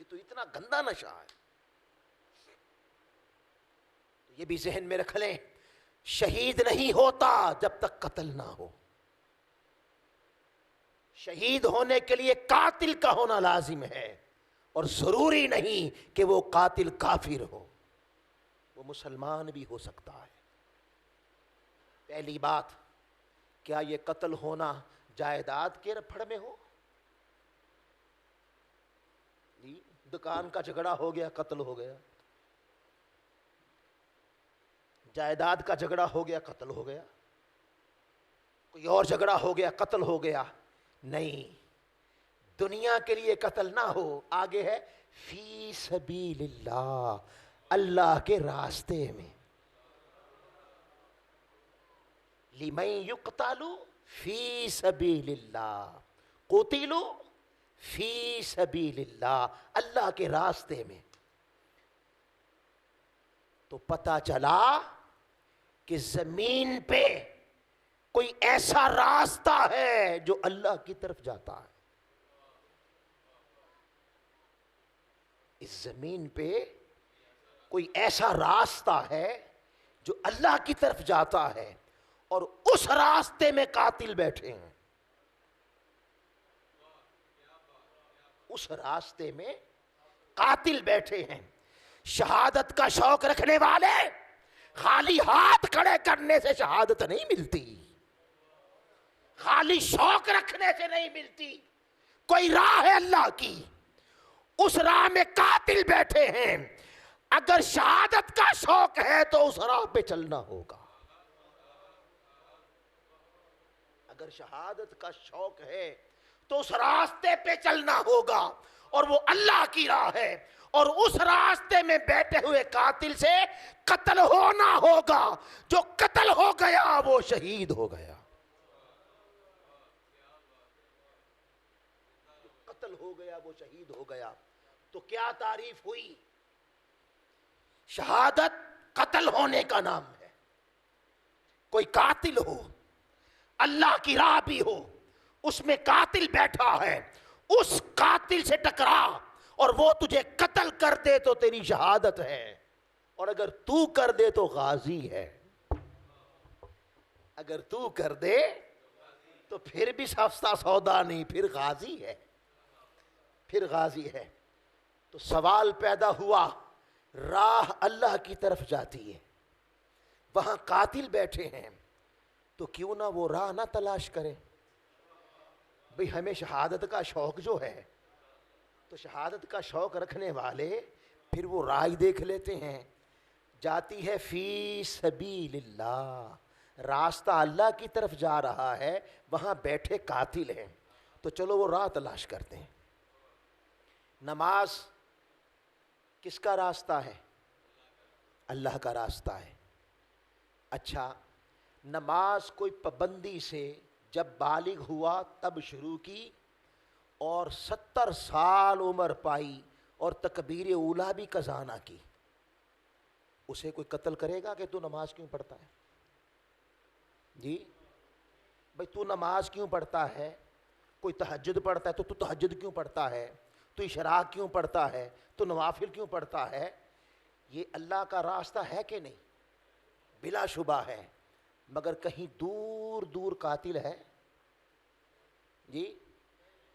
یہ تو اتنا گندا نشہ ہے. یہ بھی ذہن میں رکھ لیں, شہید نہیں ہوتا جب تک قتل نہ ہو. شہید ہونے کے لیے قاتل کا ہونا لازم ہے, اور ضروری نہیں کہ وہ قاتل کافر ہو, وہ مسلمان بھی ہو سکتا ہے. پہلی بات, کیا یہ قتل ہونا جائیداد کے رپھڑ میں ہو؟ دکان کا جھگڑا ہو گیا قتل ہو گیا, جائیداد کا جھگڑا ہو گیا قتل ہو گیا, کوئی اور جھگڑا ہو گیا قتل ہو گیا. نہیں, دنیا کے لیے قتل نہ ہو. آگے ہے فی سبیل اللہ, اللہ کے راستے میں. لمن یقتل فی سبیل اللہ, قتلوا فی سبیل اللہ, اللہ کے راستے میں. تو پتہ چلا کہ زمین پہ کوئی ایسا راستہ ہے جو اللہ کی طرف جاتا ہے. اس زمین پہ کوئی ایسا راستہ ہے جو اللہ کی طرف جاتا ہے, اور اس راستے میں قاتل بیٹھے ہیں. اس راستے میں قاتل بیٹھے ہیں. شہادت کا شوق رکھنے والے, خالی ہاتھ کھڑے کرنے سے شہادت نہیں ملتی, خالی شوق رکھنے سے نہیں ملتی. کوئی راہ ہے اللہ کی, اس راہ میں قاتل بیٹھے ہیں. اگر شہادت کا شوق ہے تو اس راہ پہ چلنا ہوگا. اگر شہادت کا شوق ہے تو اس راستے پہ چلنا ہوگا, اور وہ اللہ کی راہ ہے. اور اس راستے میں بیٹھے ہوئے قاتل سے قتل ہونا ہوگا. جو قتل ہو گیا وہ شہید ہو گیا. قتل ہو گیا وہ شہید ہو گیا. تو کیا تعریف ہوئی؟ شہادت قتل ہونے کا نام ہے. کوئی قاتل ہو, اللہ کی راہ بھی ہو, اس میں قاتل بیٹھا ہے, اس قاتل سے ٹکرا اور وہ تجھے قتل کر دے تو تیری شہادت ہے, اور اگر تو کر دے تو غازی ہے. اگر تو کر دے تو پھر بھی سستا سودا نہیں, پھر غازی ہے, پھر غازی ہے. تو سوال پیدا ہوا, راہ اللہ کی طرف جاتی ہے, وہاں قاتل بیٹھے ہیں, تو کیوں نہ وہ راہ نہ تلاش کریں؟ بھئی ہمیں شہادت کا شوق جو ہے, تو شہادت کا شوق رکھنے والے پھر وہ راہ دیکھ لیتے ہیں. جاتی ہے فی سبیل اللہ, راستہ اللہ کی طرف جا رہا ہے, وہاں بیٹھے قاتل ہیں, تو چلو وہ راہ تلاش کرتے ہیں. نماز کس کا راستہ ہے؟ اللہ کا راستہ ہے. اچھا, نماز کوئی پابندی سے جب بالغ ہوا تب شروع کی, اور 70 سال عمر پائی اور تکبیر اولیٰ بھی قضا نہ کی, اسے کوئی قتل کرے گا کہ تو نماز کیوں پڑھتا ہے؟ جی بھئی تو نماز کیوں پڑھتا ہے؟ کوئی تہجد پڑھتا ہے تو تہجد کیوں پڑھتا ہے؟ تو اشراق کیوں پڑھتا ہے؟ تو نوافل کیوں پڑھتا ہے؟ یہ اللہ کا راستہ ہے کہ نہیں؟ بلا شبہ ہے. مگر کہیں دور دور قاتل ہے جی,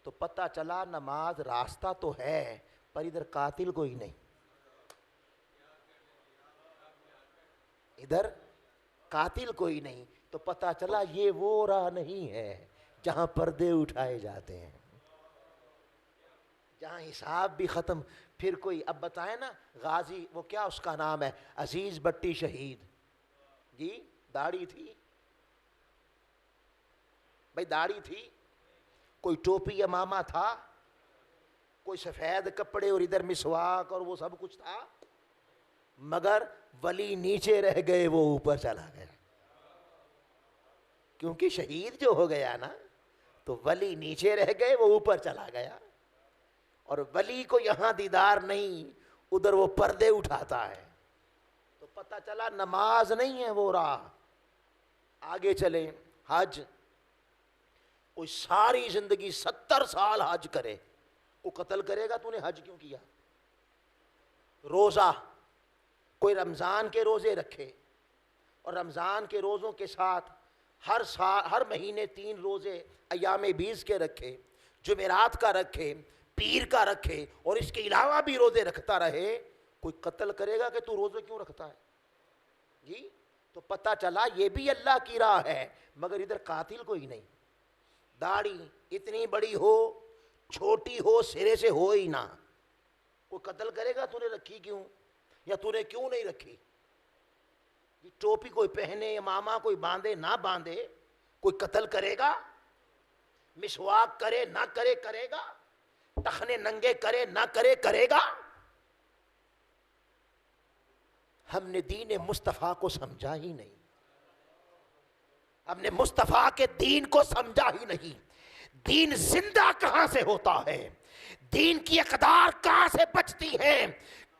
تو پتہ چلا نماز راستہ تو ہے پر ادھر قاتل کوئی نہیں, ادھر قاتل کوئی نہیں. تو پتہ چلا یہ وہ راہ نہیں ہے جہاں پردے اٹھائے جاتے ہیں, جہاں حساب بھی ختم. پھر کوئی اب بتائیں نا, غازی وہ کیا اس کا نام ہے, عزیز بٹی شہید جی, داڑھی تھی بھئی, داڑھی تھی, کوئی ٹوپی امامہ تھا, کوئی سفید کپڑے اور ادھر مسواک اور وہ سب کچھ تھا, مگر ولی نیچے رہ گئے وہ اوپر چلا گیا. کیونکہ شہید جو ہو گیا نا, تو ولی نیچے رہ گئے وہ اوپر چلا گیا, اور ولی کو یہاں دیدار نہیں, ادھر وہ پردے اٹھاتا ہے. تو پتہ چلا نماز نہیں ہے وہ راہ. آگے چلیں, حج کوئی ساری زندگی 70 سال حج کرے، وہ قتل کرے گا تو نے حج کیوں کیا؟ روزہ، کوئی رمضان کے روزے رکھے اور رمضان کے روزوں کے ساتھ ہر مہینے 3 روزے ایام بیس کے رکھے، جمعرات کا رکھے، پیر کا رکھے، اور اس کے علاوہ بھی روزے رکھتا رہے، کوئی قتل کرے گا کہ تو روزے کیوں رکھتا ہے؟ جی تو پتہ چلا یہ بھی اللہ کی راہ ہے، مگر ادھر قاتل کوئی نہیں۔ داڑھی اتنی بڑی ہو، چھوٹی ہو، سرے سے ہو ہی نہ، کوئی قتل کرے گا تو نے رکھی کیوں، یا تو نے کیوں نہیں رکھی؟ ٹوپی کوئی پہنے، امامہ کوئی باندھے نہ باندھے، کوئی قتل کرے گا؟ مسواک کرے نہ کرے، کرے گا؟ ٹخنے ننگے کرے نہ کرے، کرے گا؟ ہم نے دین مصطفیٰ کو سمجھا ہی نہیں، ہم نے مصطفیٰ کے دین کو سمجھا ہی نہیں۔ دین زندہ کہاں سے ہوتا ہے؟ دین کی اقدار کہاں سے بچتی ہیں؟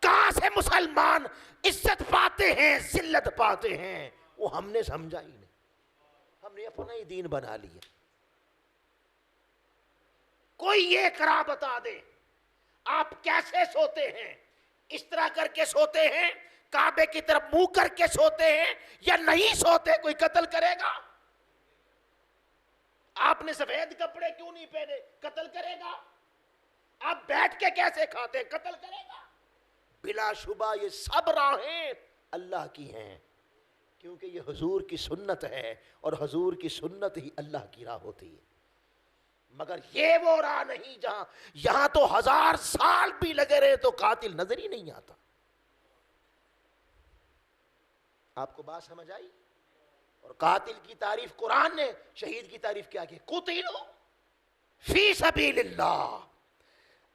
کہاں سے مسلمان عزت پاتے ہیں، ذلت پاتے ہیں؟ وہ ہم نے سمجھا ہی نہیں، ہم نے اپنا ہی دین بنا لیا۔ کوئی یہ کرا بتا دے آپ کیسے سوتے ہیں؟ اس طرح کر کے سوتے ہیں، کعبے کی طرف منہ کر کے سوتے ہیں، یا نہیں سوتے؟ کوئی قتل کرے گا؟ آپ نے سفید کپڑے کیوں نہیں پہنے؟ قتل کرے گا؟ آپ بیٹھ کے کیسے کھاتے ہیں؟ قتل کرے گا؟ بلا شبہ یہ سب راہیں اللہ کی ہیں، کیونکہ یہ حضور کی سنت ہے، اور حضور کی سنت ہی اللہ کی راہ ہوتی ہے۔ مگر یہ وہ راہ نہیں جہاں یہاں تو 1000 سال بھی لگے رہے تو قاتل نظر ہی نہیں آتا۔ آپ کو بات سمجھ آئی؟ اور قاتل کی تعریف قرآن نے، شہید کی تعریف کیا کی؟ قتلوا فی سبیل اللہ۔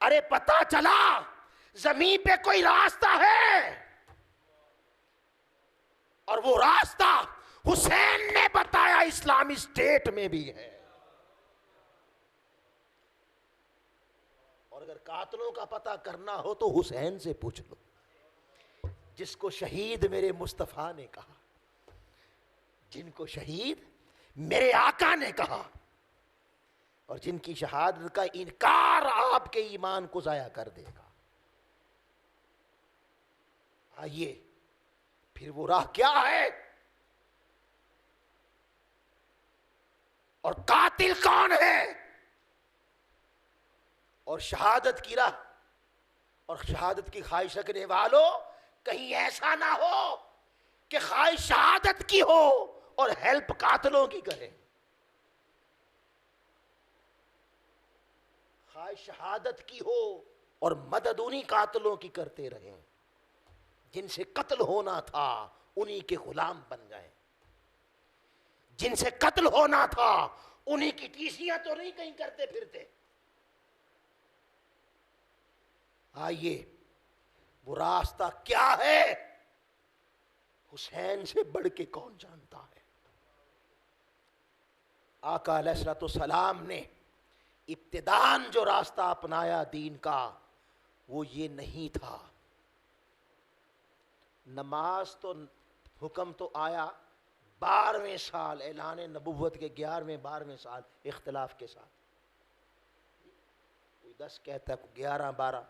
ارے پتہ چلا زمین پہ کوئی راستہ ہے، اور وہ راستہ حسین نے بتایا، اسلامی اسٹیٹ میں بھی ہے۔ اور اگر قاتلوں کا پتہ کرنا ہو تو حسین سے پوچھ لو، جس کو شہید میرے مصطفیٰ نے کہا، جن کو شہید میرے آقا نے کہا، اور جن کی شہادت کا انکار آپ کے ایمان کو ضائع کر دے گا۔ آئیے پھر وہ راہ کیا ہے، اور قاتل کون ہے، اور شہادت کی راہ اور شہادت کی خواہش رکھنے والوں، کہیں ایسا نہ ہو کہ خواہش شہادت کی ہو اور ہیلپ قاتلوں کی کریں۔ خواہش شہادت کی ہو اور مدد انہی قاتلوں کی کرتے رہیں جن سے قتل ہونا تھا، انہی کے غلام بن گئے۔ جن سے قتل ہونا تھا انہی کی ٹیسیاں تو نہیں کہیں کرتے پھرتے۔ آئیے وہ راستہ کیا ہے، حسین سے بڑھ کے کون جانتا ہے؟ آقا علیہ الصلوۃ والسلام نے ابتداءً جو راستہ اپنایا دین کا، وہ یہ نہیں تھا۔ نماز تو حکم تو آیا 12ویں سال، اعلان نبوت کے 11ویں 12ویں سال اختلاف کے ساتھ، کوئی 10 کہتا ہے، کوئی 11 12۔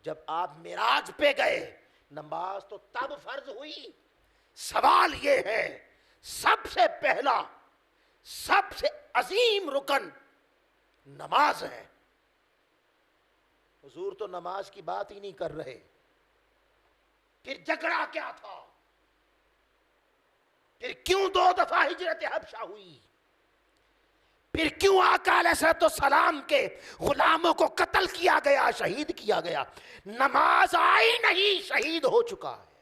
جب آپ معراج پہ گئے، نماز تو تب فرض ہوئی۔ سوال یہ ہے، سب سے پہلا، سب سے عظیم رکن نماز ہے، حضور تو نماز کی بات ہی نہیں کر رہے۔ پھر جھگڑا کیا تھا؟ پھر کیوں 2 دفعہ ہجرت حبشہ ہوئی؟ پھر کیوں آقا علیہ الصلوۃ والسلام کے غلاموں کو قتل کیا گیا، شہید کیا گیا؟ نماز آئی نہیں، شہید ہو چکا ہے۔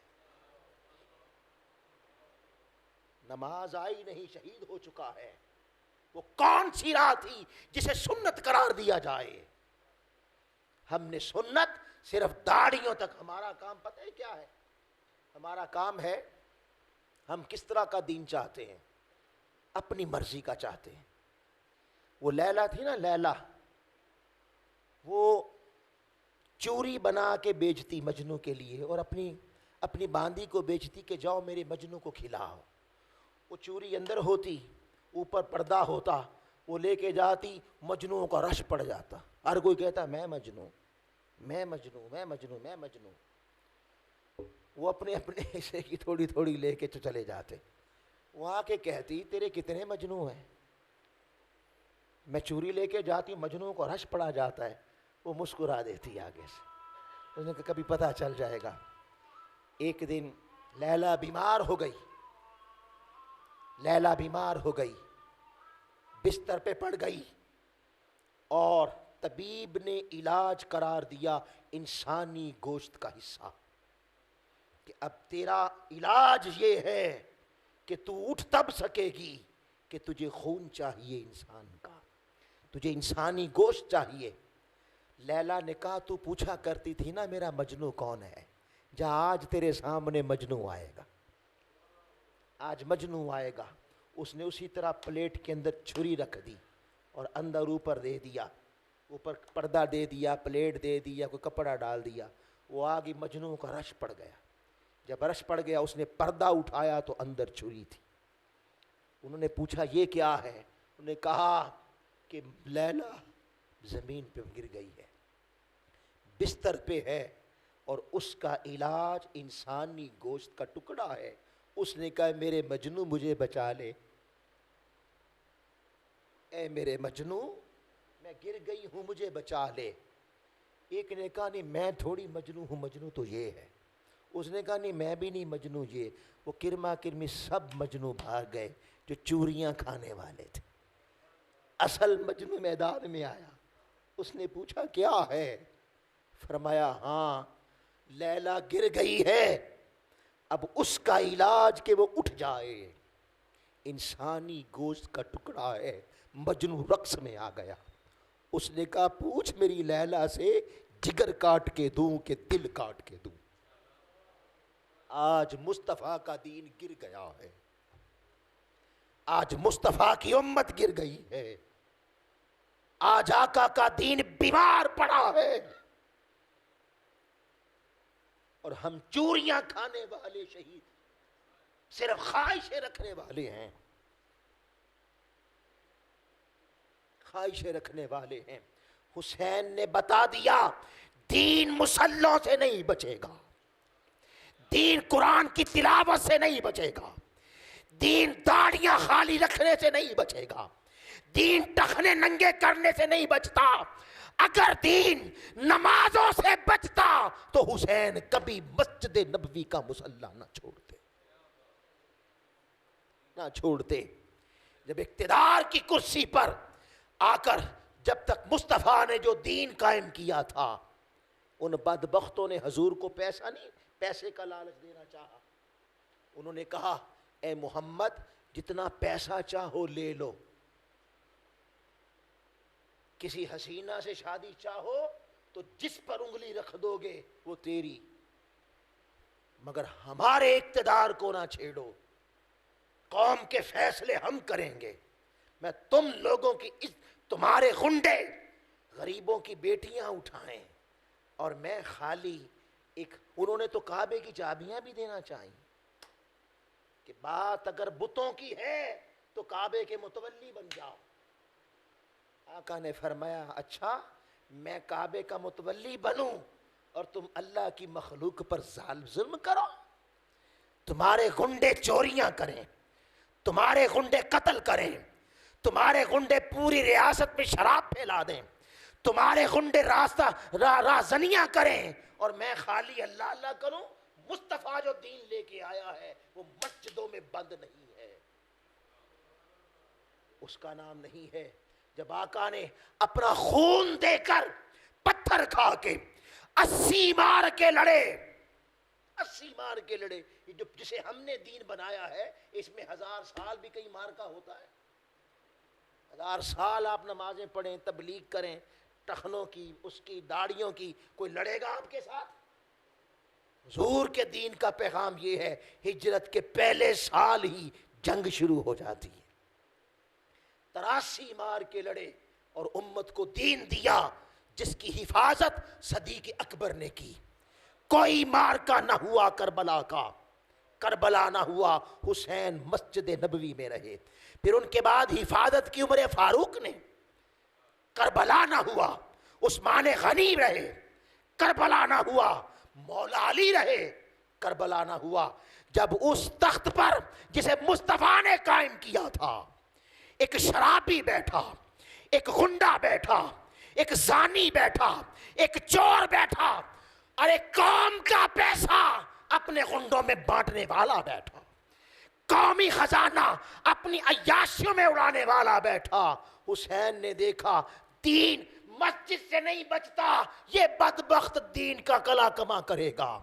نماز آئی نہیں، شہید ہو چکا ہے۔ وہ کون سی راہ تھی جسے سنت قرار دیا جائے؟ ہم نے سنت صرف داڑھیوں تک، ہمارا کام پتہ ہے کیا ہے؟ ہمارا کام ہے، ہم کس طرح کا دین چاہتے ہیں؟ اپنی مرضی کا چاہتے ہیں۔ وہ لیلا تھی نا، لیلا، وہ چوری بنا کے بیچتی مجنو کے لیے، اور اپنی باندی کو بیچتی کہ جاؤ میرے مجنو کو کھلاؤ۔ وہ چوری اندر ہوتی، اوپر پردہ ہوتا، وہ لے کے جاتی، مجنوں کا رش پڑ جاتا، ہر کوئی کہتا میں مجنوں میں مجنوں میں مجنوں میں مجنوں۔ وہ اپنے اپنے حصے کی تھوڑی تھوڑی لے کے چلے جاتے۔ وہ آ کے کہتی تیرے کتنے مجنوں ہیں؟ میں چوری لے کے جاتی، مجنوں کو رش پڑا جاتا ہے۔ وہ مسکرا دیتی آگے سے، اس نے کہا کبھی پتہ چل جائے گا۔ ایک دن لیلا بیمار ہو گئی، لیلا بیمار ہو گئی، بستر پہ پڑ گئی، اور طبیب نے علاج قرار دیا انسانی گوشت کا حصہ، کہ اب تیرا علاج یہ ہے کہ تو اٹھ تب سکے گی کہ تجھے خون چاہیے انسان کا، تجھے انسانی گوشت چاہیے۔ لیلا نے کہا تو پوچھا کرتی تھی نا میرا مجنوں کون ہے، جا آج تیرے سامنے مجنوں آئے گا، آج مجنوں آئے گا۔ اس نے اسی طرح پلیٹ کے اندر چھری رکھ دی اور اندر اوپر دے دیا، اوپر پردہ دے دیا، پلیٹ دے دیا، کوئی کپڑا ڈال دیا۔ وہ آگے مجنوں کا رش پڑ گیا۔ جب رش پڑ گیا اس نے پردہ اٹھایا تو اندر چھری تھی۔ انہوں نے پوچھا یہ کیا ہے؟ انہوں نے کہا کہ لیلا زمین پہ گر گئی ہے، بستر پہ ہے، اور اس کا علاج انسانی گوشت کا ٹکڑا ہے۔ اس نے کہا میرے مجنوں مجھے بچا لے، اے میرے مجنوں میں گر گئی ہوں مجھے بچا لے۔ ایک نے کہا نہیں میں تھوڑی مجنوں ہوں، مجنوں تو یہ ہے۔ اس نے کہا نہیں میں بھی نہیں مجنوں یہ۔ وہ کرما کرمی سب مجنوں بھاگ گئے جو چوریاں کھانے والے تھے۔ اصل مجنوں میدان میں آیا، اس نے پوچھا کیا ہے؟ فرمایا ہاں لیلا گر گئی ہے، اب اس کا علاج کہ وہ اٹھ جائے، انسانی گوشت کا ٹکڑا ہے۔ مجنوں رقص میں آ گیا۔ اس نے کہا پوچھ میری لیلا سے جگر کاٹ کے دوں کہ دل کاٹ کے دوں۔ آج مصطفیٰ کا دین گر گیا ہے، آج مصطفیٰ کی امت گر گئی ہے، آج آقا کا دین بیمار پڑا ہے، اور ہم چوریاں کھانے والے شہید صرف خواہشیں رکھنے والے ہیں، خواہشیں رکھنے والے ہیں۔ حسین نے بتا دیا دین مسلوں سے نہیں بچے گا، دین قرآن کی تلاوت سے نہیں بچے گا، دین داڑیاں خالی رکھنے سے نہیں بچے گا، دین ٹخنے ننگے کرنے سے نہیں بچتا۔ اگر دین نمازوں سے بچتا تو حسین کبھی مسجد نبوی کا مصلی نہ چھوڑتے۔ جب اقتدار کی کرسی پر آ کر جب تک مصطفیٰ نے جو دین قائم کیا تھا، ان بدبختوں نے حضور کو پیسے کا لالچ دینا چاہا۔ انہوں نے کہا اے محمد جتنا پیسہ چاہو لے لو، کسی حسینہ سے شادی چاہو تو جس پر انگلی رکھ دو گے وہ تیری، مگر ہمارے اقتدار کو نہ چھیڑو، قوم کے فیصلے ہم کریں گے۔ میں تم لوگوں کی تمہارے غنڈے غریبوں کی بیٹیاں اٹھائیں اور میں خالی انہوں نے تو کعبے کی چابیاں بھی دینا چاہیں کہ بات اگر بتوں کی ہے تو کعبے کے متولی بن جاؤ۔ آقا نے فرمایا اچھا میں کعبے کا متولی بنوں اور تم اللہ کی مخلوق پر ظلم کرو؟ تمہارے گنڈے چوریاں کریں، تمہارے گنڈے قتل کریں، تمہارے گنڈے پوری ریاست میں شراب پھیلا دیں، تمہارے گنڈے رازنیاں کریں، اور میں خالی اللہ اللہ کروں۔ مصطفیٰ جو دین لے کے آیا ہے وہ مسجدوں میں بند نہیں ہے، اس کا نام نہیں ہے۔ جب آقا نے اپنا خون دے کر پتھر کھا کے 80 مار کے لڑے، 80 مار کے لڑے، جسے ہم نے دین بنایا ہے اس میں 1000 سال بھی کئی مار کا ہوتا ہے۔ 1000 سال آپ نمازیں پڑھیں، تبلیغ کریں، ٹخنوں کی اس کی داڑیوں کی، کوئی لڑے گا آپ کے ساتھ؟ حضور کے دین کا پیغام یہ ہے، ہجرت کے پہلے سال ہی جنگ شروع ہو جاتی ہے۔ 83 مار کے لڑے اور امت کو دین دیا جس کی حفاظت صدیق اکبر نے کی۔ کوئی مار کا نہ ہوا کربلا کا، کربلا نہ ہوا، حسین مسجد نبوی میں رہے۔ پھر ان کے بعد حفاظت کی عمر فاروق نے، کربلا نہ ہوا، عثمان غنی رہے، کربلا نہ ہوا، مولا علی رہے، کربلا نہ ہوا۔ جب اس تخت پر جسے مصطفیٰ نے قائم کیا تھا ایک شرابی بیٹھا، ایک غنڈہ بیٹھا، ایک زانی بیٹھا، ایک چور بیٹھا، اور ایک قوم کا پیسہ اپنے غنڈوں میں بانٹنے والا بیٹھا، قومی خزانہ اپنی عیاشیوں میں اڑانے والا بیٹھا، حسین نے دیکھا دین مسجد سے نہیں بچتا، یہ بدبخت دین کا کلا کما کرے گا۔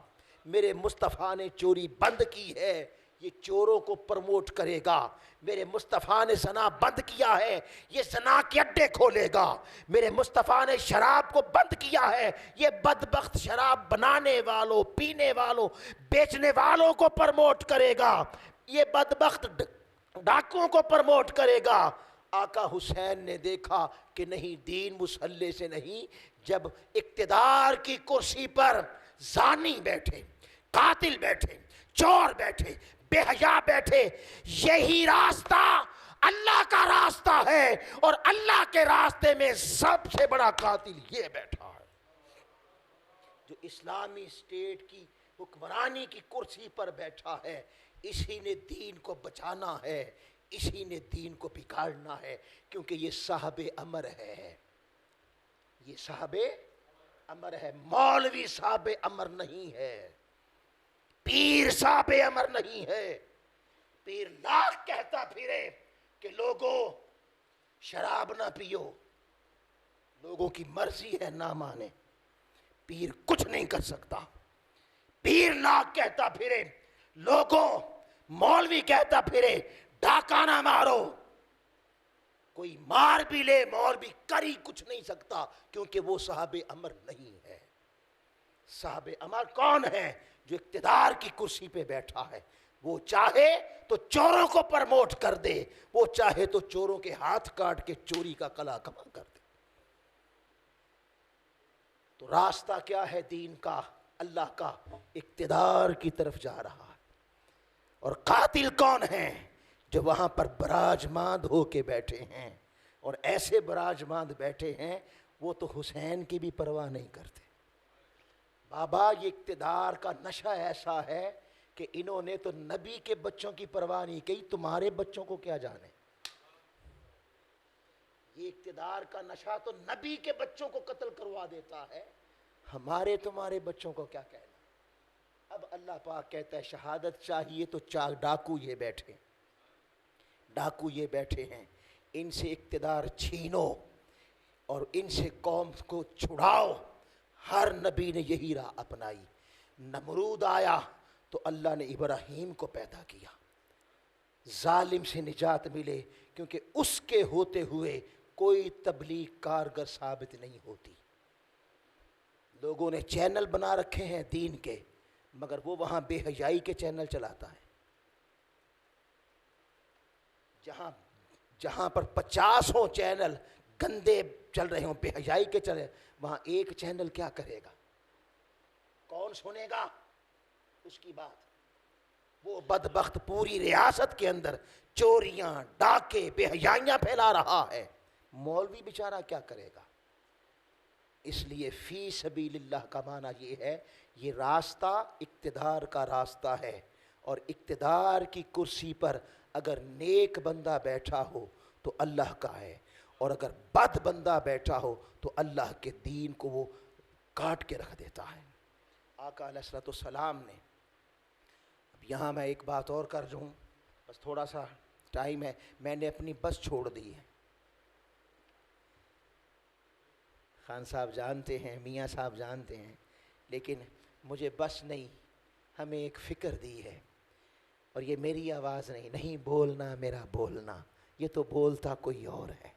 میرے مصطفیٰ نے چوری بند کی ہے، یہ چوروں کو پروموٹ کرے گا۔ میرے مصطفیٰ نے زنا بند کیا ہے، یہ زنا کے اڈے کھولے گا۔ میرے مصطفیٰ نے شراب کو بند کیا ہے، یہ بدبخت شراب بنانے والوں، پینے والوں، بیچنے والوں کو پروموٹ کرے گا، یہ بدبخت ڈاکوؤں کو پروموٹ کرے گا۔ آقا حسین نے دیکھا کہ نہیں، دین مسلح سے نہیں۔ جب اقتدار کی کرسی پر زانی بیٹھے، قاتل بیٹھے، چور بیٹھے، بے حیا بیٹھے، یہی راستہ اللہ کا راستہ ہے، اور اللہ کے راستے میں سب سے بڑا قاتل یہ بیٹھا ہے جو اسلامی اسٹیٹ کی حکمرانی کی کرسی پر بیٹھا ہے۔ اسی نے دین کو بچانا ہے، اسی نے دین کو بگاڑنا ہے، کیونکہ یہ صاحب امر ہے، یہ صاحب امر ہے، مولوی صاحب امر نہیں ہے، پیر صاحب امر نہیں ہے۔ پیر لاکھ کہتا پھرے کہ لوگوں شراب نہ پیو، لوگوں کی مرضی ہے نہ مانے، پیر کچھ نہیں کر سکتا۔ پیر لاکھ کہتا پھرے لوگوں، مولوی کہتا پھرے ڈاکہ نہ مارو، کوئی مار بھی لے مولوی کر ہی کچھ نہیں سکتا، کیونکہ وہ صاحب امر نہیں ہے۔ صاحب امر کون ہے؟ جو اقتدار کی کرسی پہ بیٹھا ہے۔ وہ چاہے تو چوروں کو پرموٹ کر دے، وہ چاہے تو چوروں کے ہاتھ کاٹ کے چوری کا کلا کما کر دے۔ تو راستہ کیا ہے دین کا، اللہ کا؟ اقتدار کی طرف جا رہا ہے۔ اور قاتل کون ہیں؟ جو وہاں پر براجماند ہو کے بیٹھے ہیں، اور ایسے براجماند بیٹھے ہیں وہ تو حسین کی بھی پرواہ نہیں کرتے۔ بابا یہ اقتدار کا نشہ ایسا ہے کہ انہوں نے تو نبی کے بچوں کی پرواہ نہیں کی، تمہارے بچوں کو کیا جانے۔ یہ اقتدار کا نشہ تو نبی کے بچوں کو قتل کروا دیتا ہے، ہمارے تمہارے بچوں کو کیا کہنا۔ اب اللہ پاک کہتا ہے شہادت چاہیے تو ڈاکو یہ بیٹھے، ڈاکو یہ بیٹھے ہیں، ان سے اقتدار چھینو اور ان سے قوم کو چھڑاؤ۔ ہر نبی نے یہی راہ اپنائی۔ نمرود آیا تو اللہ نے ابراہیم کو پیدا کیا، ظالم سے نجات ملے، کیونکہ اس کے ہوتے ہوئے کوئی تبلیغ کارگر ثابت نہیں ہوتی۔ لوگوں نے چینل بنا رکھے ہیں دین کے، مگر وہ وہاں بے حیائی کے چینل چلاتا ہے۔ جہاں پر 50 چینل گندے چل رہے ہوں، بے حیائی کے چل رہے، وہاں ایک چینل کیا کرے گا؟ کون سنے گا اس کی بات؟ وہ بدبخت پوری ریاست کے اندر چوریاں، ڈاکے، بے حیائیاں پھیلا رہا ہے، مولوی بیچارہ کیا کرے گا؟ اس لیے فی سبیل اللہ کا معنی یہ ہے، یہ راستہ اقتدار کا راستہ ہے، اور اقتدار کی کرسی پر اگر نیک بندہ بیٹھا ہو تو اللہ کا ہے، اور اگر بد بندہ بیٹھا ہو تو اللہ کے دین کو وہ کاٹ کے رکھ دیتا ہے۔ آقا علیہ الصلوۃ والسلام نے، اب یہاں میں ایک بات اور کر دوں، بس تھوڑا سا ٹائم ہے، میں نے اپنی بس چھوڑ دی ہے۔ خان صاحب جانتے ہیں، میاں صاحب جانتے ہیں، لیکن مجھے بس نہیں، ہمیں ایک فکر دی ہے، اور یہ میری آواز نہیں بولنا میرا بولنا، یہ تو بولتا کوئی اور ہے۔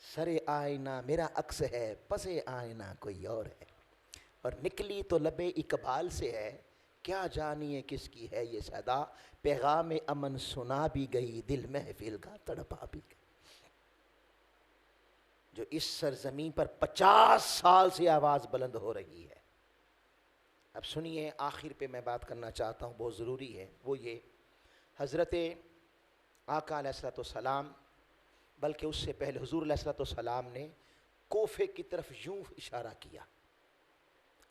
سر آئینہ میرا عکس ہے، پس آئینہ کوئی اور ہے، اور نکلی تو لب اقبال سے ہے، کیا جانیے کس کی ہے یہ صدا، پیغام امن سنا بھی گئی، دل محفل کا تڑپا بھی گئی۔ جو اس سرزمین پر 50 سال سے آواز بلند ہو رہی ہے، اب سنیے، آخر پہ میں بات کرنا چاہتا ہوں، بہت ضروری ہے، وہ یہ حضرت آقا علیہ الصلوۃ والسلام، بلکہ اس سے پہلے حضور علیہ الصلوۃ والسلام نے کوفے کی طرف یوں اشارہ کیا.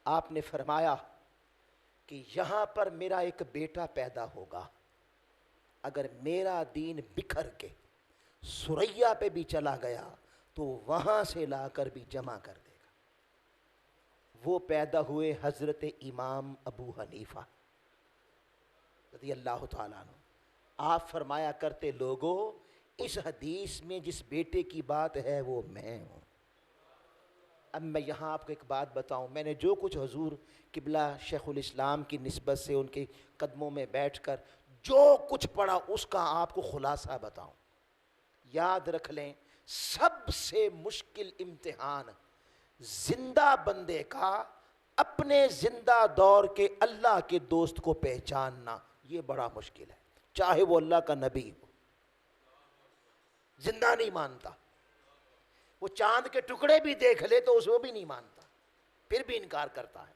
آپ نے فرمایا کہ یہاں پر میرا ایک بیٹا پیدا ہوگا، اگر میرا دین بکھر کے سریا پہ بھی چلا گیا تو وہاں سے لا کر بھی جمع کر دے گا. وہ پیدا ہوئے حضرت امام ابو حنیفہ رضی اللہ تعالیٰ عنہ. آپ فرمایا کرتے، لوگوں اس حدیث میں جس بیٹے کی بات ہے وہ میں ہوں. اب میں یہاں آپ کو ایک بات بتاؤں، میں نے جو کچھ حضور قبلہ شیخ الاسلام کی نسبت سے ان کے قدموں میں بیٹھ کر جو کچھ پڑھا اس کا آپ کو خلاصہ بتاؤں. یاد رکھ لیں، سب سے مشکل امتحان زندہ بندے کا اپنے زندہ دور کے اللہ کے دوست کو پہچاننا، یہ بڑا مشکل ہے، چاہے وہ اللہ کا نبی ہو. زندہ نہیں مانتا، وہ چاند کے ٹکڑے بھی دیکھ لے تو اس وہ بھی نہیں مانتا، پھر بھی انکار کرتا ہے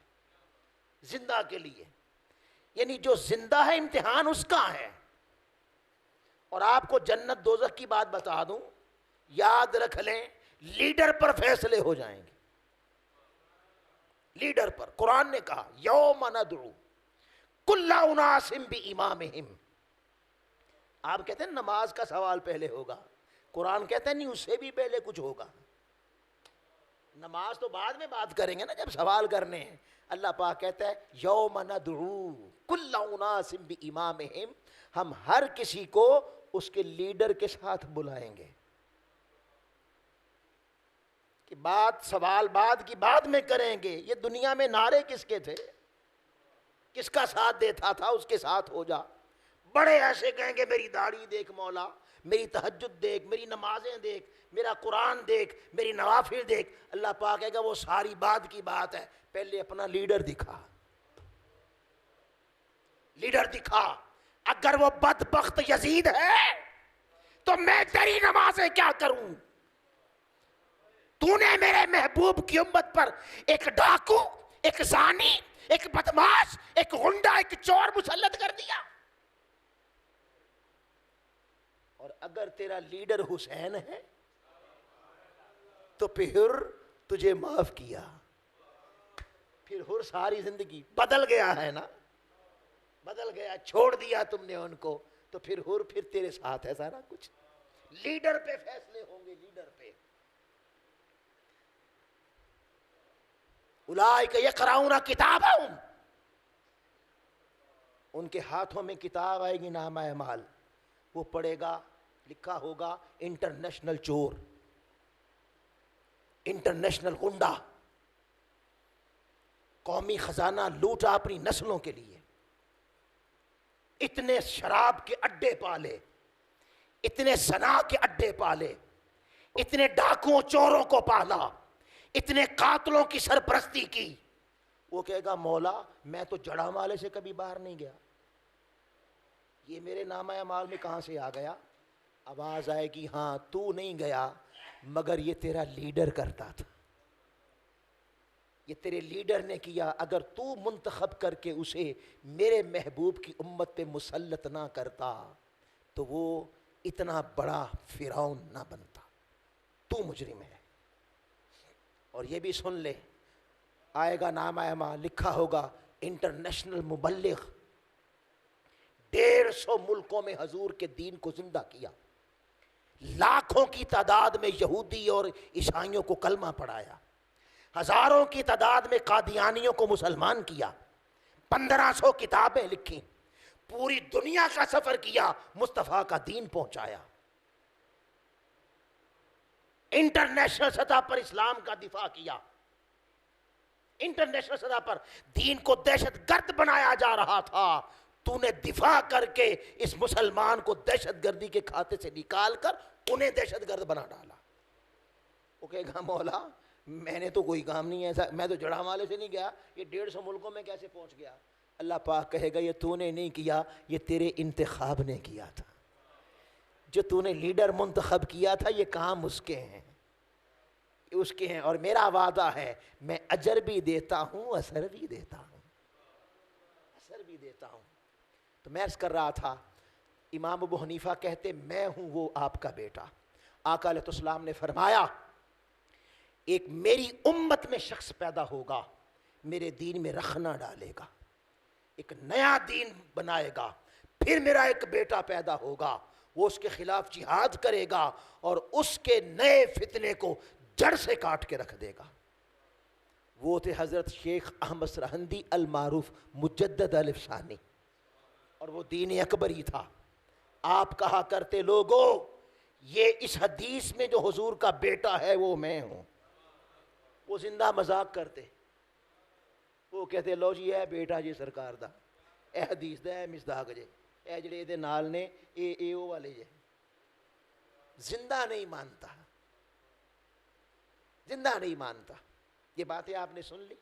زندہ کے لیے. یعنی جو زندہ ہے امتحان اس کا ہے. اور آپ کو جنت دوزخ کی بات بتا دوں، یاد رکھ لیں، لیڈر پر فیصلے ہو جائیں گے. لیڈر پر قرآن نے کہا یوم ندعو کل اناس بامامہم. آپ کہتے ہیں نماز کا سوال پہلے ہوگا، قرآن کہتا ہے نہیں، اس سے بھی پہلے کچھ ہوگا. نماز تو بعد میں بات کریں گے نا، جب سوال کرنے ہیں. اللہ پاک کہتا ہے یوم ندعو کل اناس بامامہم، ہم ہر کسی کو اس کے لیڈر کے ساتھ بلائیں گے. کہ بات سوال بعد کی بعد میں کریں گے. یہ دنیا میں نعرے کس کے تھے؟ کس کا ساتھ دیتا تھا اس کے ساتھ ہو جا. بڑے ایسے کہیں گے میری داڑھی دیکھ مولا، میری تہجد دیکھ، میری نمازیں دیکھ، میرا قرآن دیکھ، میری نوافل دیکھ. اللہ پاک کہے گا وہ ساری بعد کی بات ہے، پہلے اپنا لیڈر دکھا. لیڈر دکھا. اگر وہ بدبخت یزید ہے تو میں تیری نمازیں کیا کروں؟ تو نے میرے محبوب کی امت پر ایک ڈاکو، ایک زانی، ایک بدماش، ایک غنڈہ، ایک چور مسلط کر دیا. اور اگر تیرا لیڈر حسین ہے تو پھر تجھے معاف کیا. پھر ساری زندگی بدل گیا ہے نا، بدل گیا، چھوڑ دیا تم نے ان کو، تو پھر تیرے ساتھ ہے سارا کچھ. لیڈر پہ فیصلے ہوں گے، لیڈر پہ. اولئک یقرؤون کتابہم، ان کے ہاتھوں میں کتاب آئے گی نامہ اعمال. وہ پڑھے گا، لکھا ہوگا انٹرنیشنل چور، انٹرنیشنل غنڈہ، قومی خزانہ لوٹا اپنی نسلوں کے لیے، اتنے شراب کے اڈے پالے، اتنے زنا کے اڈے پالے، اتنے ڈاکوؤں چوروں کو پالا، اتنے قاتلوں کی سرپرستی کی. وہ کہے گا مولا میں تو جڑا والے سے کبھی باہر نہیں گیا، یہ میرے نامہ اعمال میں کہاں سے آ گیا؟ آواز آئے گی ہاں تو نہیں گیا مگر یہ تیرا لیڈر کرتا تھا، یہ تیرے لیڈر نے کیا. اگر تو منتخب کر کے اسے میرے محبوب کی امت پہ مسلط نہ کرتا تو وہ اتنا بڑا فرعون نہ بنتا. تو مجرم ہے. اور یہ بھی سن لے، آئے گا نامہ اعمال، لکھا ہوگا انٹرنیشنل مبلغ، 150 ملکوں میں حضور کے دین کو زندہ کیا، لاکھوں کی تعداد میں یہودی اور عیسائیوں کو کلمہ پڑھایا، ہزاروں کی تعداد میں قادیانیوں کو مسلمان کیا، 1500 کتابیں لکھی، پوری دنیا کا سفر کیا، مصطفیٰ کا دین پہنچایا، انٹرنیشنل سطح پر اسلام کا دفاع کیا. انٹرنیشنل سطح پر دین کو دہشت گرد بنایا جا رہا تھا، تو نے دفاع کر کے اس مسلمان کو دہشت گردی کے کھاتے سے نکال کر انہیں دہشت گرد بنا ڈالا. وہ کہے گا مولا میں نے تو کوئی کام نہیں ایسا، میں تو جڑا والے سے نہیں گیا، یہ 150 ملکوں میں کیسے پہنچ گیا؟ اللہ پاک کہے گا یہ تو نے نہیں کیا، یہ تیرے انتخاب نے کیا تھا. جو تو نے لیڈر منتخب کیا تھا یہ کام اس کے ہیں، اس کے ہیں. اور میرا وعدہ ہے میں اجر بھی دیتا ہوں، اثر بھی دیتا ہوں. تو میں عرض کر رہا تھا امام ابو حنیفہ کہتے میں ہوں وہ آپ کا بیٹا. آقا علیہ السلام نے فرمایا ایک میری امت میں شخص پیدا ہوگا میرے دین میں رخنا ڈالے گا, ایک نیا دین بنائے گا, پھر میرا ایک بیٹا پیدا ہوگا وہ اس کے خلاف جہاد کرے گا اور اس کے نئے فتنے کو جڑ سے کاٹ کے رکھ دے گا. وہ تھے حضرت شیخ احمد سرہندی المعروف مجدد الف ثانی, اور وہ دین اکبری تھا. آپ کہا کرتے لوگوں یہ اس حدیث میں جو حضور کا بیٹا ہے وہ میں ہوں. وہ زندہ مذاق کرتے, وہ کہتے لو جی اے بیٹا جی سرکار دا, اے حدیث دا, اے مصداق جے, اے جڑے دے نال نے اے او والے جے. زندہ نہیں مانتا, زندہ نہیں مانتا. یہ باتیں آپ نے سن لی.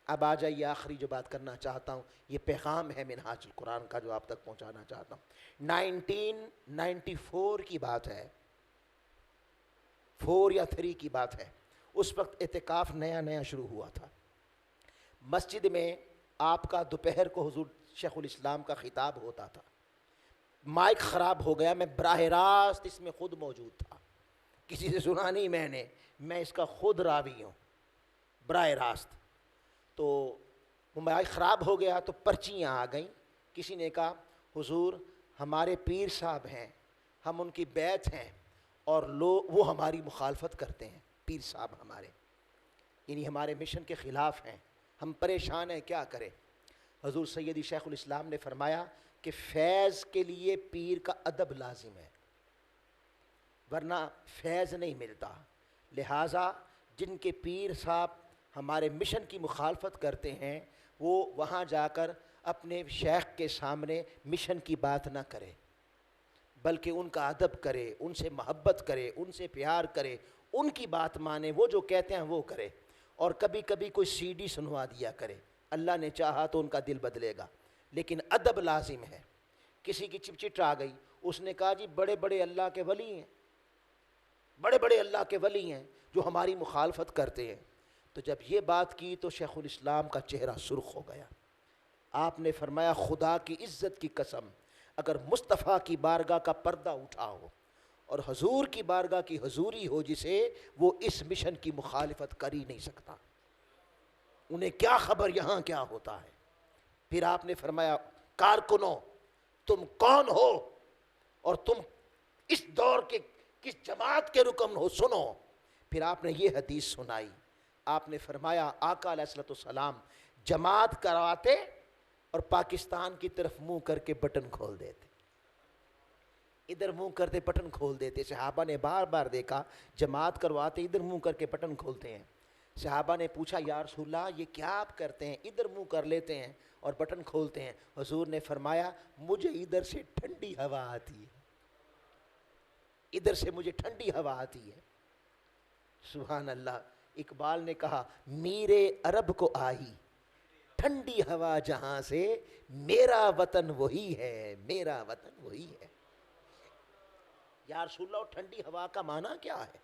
اب آ جائیے آخری جو بات کرنا چاہتا ہوں, یہ پیغام ہے منہاج القرآن کا جو آپ تک پہنچانا چاہتا ہوں. 1994 کی بات ہے, 4 یا 3 کی بات ہے. اس وقت اعتکاف نیا نیا شروع ہوا تھا. مسجد میں آپ کا دوپہر کو حضور شیخ الاسلام کا خطاب ہوتا تھا. مائک خراب ہو گیا, میں براہ راست اس میں خود موجود تھا, کسی سے سنا نہیں میں نے, میں اس کا خود راوی ہوں براہ راست. تو وہ مائک خراب ہو گیا تو پرچیاں آ گئیں. کسی نے کہا حضور ہمارے پیر صاحب ہیں, ہم ان کی بیعت ہیں اور وہ ہماری مخالفت کرتے ہیں. پیر صاحب ہمارے یعنی ہمارے مشن کے خلاف ہیں, ہم پریشان ہیں, کیا کریں؟ حضور سیدی شیخ الاسلام نے فرمایا کہ فیض کے لیے پیر کا ادب لازم ہے ورنہ فیض نہیں ملتا. لہٰذا جن کے پیر صاحب ہمارے مشن کی مخالفت کرتے ہیں وہ وہاں جا کر اپنے شیخ کے سامنے مشن کی بات نہ کرے, بلکہ ان کا ادب کرے, ان سے محبت کرے, ان سے پیار کرے, ان کی بات مانے, وہ جو کہتے ہیں وہ کرے. اور کبھی کبھی کوئی سی ڈی سنوا دیا کرے, اللہ نے چاہا تو ان کا دل بدلے گا, لیکن ادب لازم ہے. کسی کی چپچٹ آ گئی, اس نے کہا جی بڑے بڑے اللہ کے ولی ہیں, بڑے بڑے اللہ کے ولی ہیں جو ہماری مخالفت کرتے ہیں. تو جب یہ بات کی تو شیخ الاسلام کا چہرہ سرخ ہو گیا. آپ نے فرمایا خدا کی عزت کی قسم اگر مصطفیٰ کی بارگاہ کا پردہ اٹھا ہو اور حضور کی بارگاہ کی حضوری ہو جسے, وہ اس مشن کی مخالفت کر ہی نہیں سکتا. انہیں کیا خبر یہاں کیا ہوتا ہے. پھر آپ نے فرمایا کارکنوں تم کون ہو اور تم اس دور کے کس جماعت کے رکن ہو, سنو. پھر آپ نے یہ حدیث سنائی. آپ نے فرمایا آقا علیہ السلام جماعت کرواتے اور پاکستان کی طرف منہ کر کے بٹن کھول دیتے, ادھر منہ کرتے بٹن کھول دیتے. صحابہ نے بار بار دیکھا جماعت کرواتے ادھر منہ کر کے بٹن کھولتے ہیں. صحابہ نے پوچھا یا رسول اللہ یہ کیا آپ کرتے ہیں, ادھر منہ کر لیتے ہیں اور بٹن کھولتے ہیں. حضور نے فرمایا مجھے ادھر سے ٹھنڈی ہوا آتی ہے, ادھر سے مجھے ٹھنڈی ہوا آتی ہے. سبحان اللہ. اقبال نے کہا میرے عرب کو آئی ٹھنڈی ہوا جہاں سے, میرا وطن وہی ہے, میرا وطن وہی ہے. یا رسول اللہ ٹھنڈی ہوا کا معنی کیا ہے؟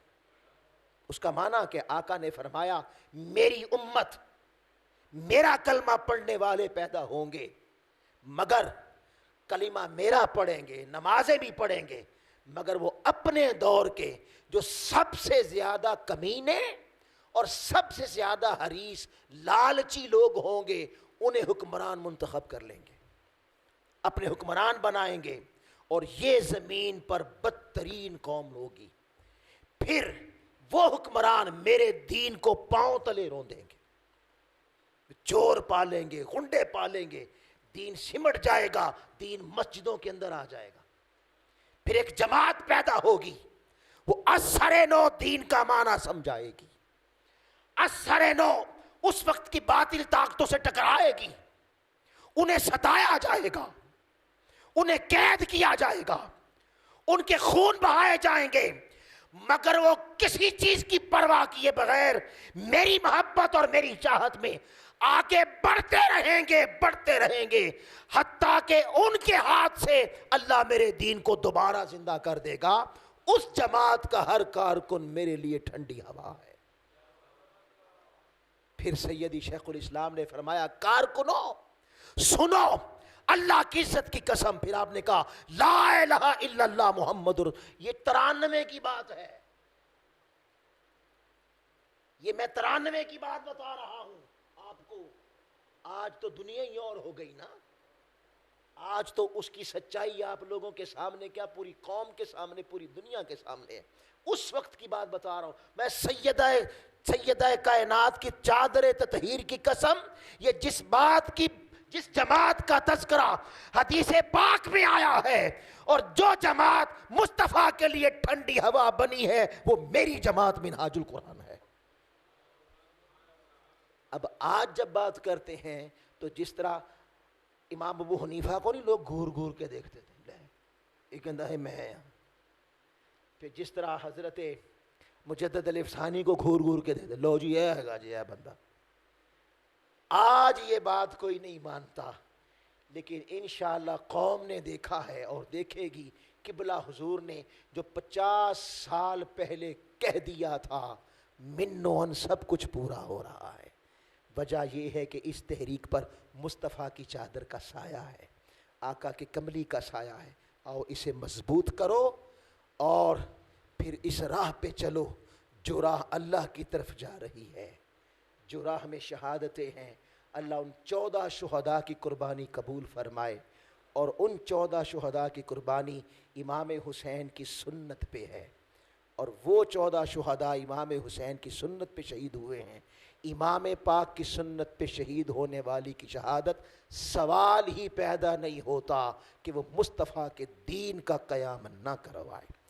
اس کا معنی کہ آقا نے فرمایا میری امت میرا کلمہ پڑھنے والے پیدا ہوں گے, مگر کلمہ میرا پڑھیں گے, نمازیں بھی پڑھیں گے, مگر وہ اپنے دور کے جو سب سے زیادہ کمینے اور سب سے زیادہ حریص لالچی لوگ ہوں گے انہیں حکمران منتخب کر لیں گے, اپنے حکمران بنائیں گے, اور یہ زمین پر بدترین قوم ہوگی. پھر وہ حکمران میرے دین کو پاؤں تلے روندیں گے, چور پالیں گے, غنڈے پالیں گے, دین سمٹ جائے گا, دین مسجدوں کے اندر آ جائے گا. پھر ایک جماعت پیدا ہوگی, وہ اثر نو دین کا معنی سمجھائے گی. اثر نو اس وقت کی باطل طاقتوں سے ٹکرائے گی, انہیں ستایا جائے گا, انہیں قید کیا جائے گا, ان کے خون بہائے جائیں گے, مگر وہ کسی چیز کی پرواہ کیے بغیر میری محبت اور میری چاہت میں آگے بڑھتے رہیں گے, بڑھتے رہیں گے, حتیٰ کہ ان کے ہاتھ سے اللہ میرے دین کو دوبارہ زندہ کر دے گا. اس جماعت کا ہر کارکن میرے لیے ٹھنڈی ہوا ہے. پھر سیدی شیخ الاسلام نے فرمایا کارکنوں سنو, اللہ کی عزت کی قسم. پھر آپ نے کہا لا الہ الا اللہ محمد یہ 93 کی بات ہے. یہ میں 93 کی بات بتا رہا ہوں آپ کو. آج تو دنیا ہی اور ہو گئی نا. آج تو اس کی سچائی آپ لوگوں کے سامنے کیا پوری قوم کے سامنے پوری دنیا کے سامنے ہے. اس وقت کی بات بتا رہا ہوں میں. سیدہ کائنات کی چادر تطہیر کی قسم یہ جس جماعت کا تذکرہ حدیث پاک میں آیا ہے اور جو جماعت مصطفیٰ کے لیے ٹھنڈی ہوا بنی ہے وہ میری جماعت منہاج القرآن ہے. اب آج جب بات کرتے ہیں تو جس طرح امام ابو حنیفہ کو نہیں لوگ گھور گھور کے دیکھتے تھے یہ کہتا ہے میں. پھر جس طرح حضرت مجدد الافسانی کو گھور گھور کے دیکھتے لو جی یہ ہے گا جی یہ بندہ. آج یہ بات کوئی نہیں مانتا لیکن انشاءاللہ قوم نے دیکھا ہے اور دیکھے گی. قبلہ حضور نے جو 50 سال پہلے کہہ دیا تھا منو ان سب کچھ پورا ہو رہا ہے. وجہ یہ ہے کہ اس تحریک پر مصطفیٰ کی چادر کا سایہ ہے, آقا کے کملی کا سایہ ہے. آؤ اسے مضبوط کرو اور پھر اس راہ پہ چلو جو راہ اللہ کی طرف جا رہی ہے, جو راہ میں شہادتیں ہیں. اللہ ان 14 شہداء کی قربانی قبول فرمائے اور ان 14 شہداء کی قربانی امام حسین کی سنت پہ ہے اور وہ 14 شہداء امام حسین کی سنت پہ شہید ہوئے ہیں. امام پاک کی سنت پہ شہید ہونے والی کی شہادت سوال ہی پیدا نہیں ہوتا کہ وہ مصطفیٰ کے دین کا قیام نہ کروائے.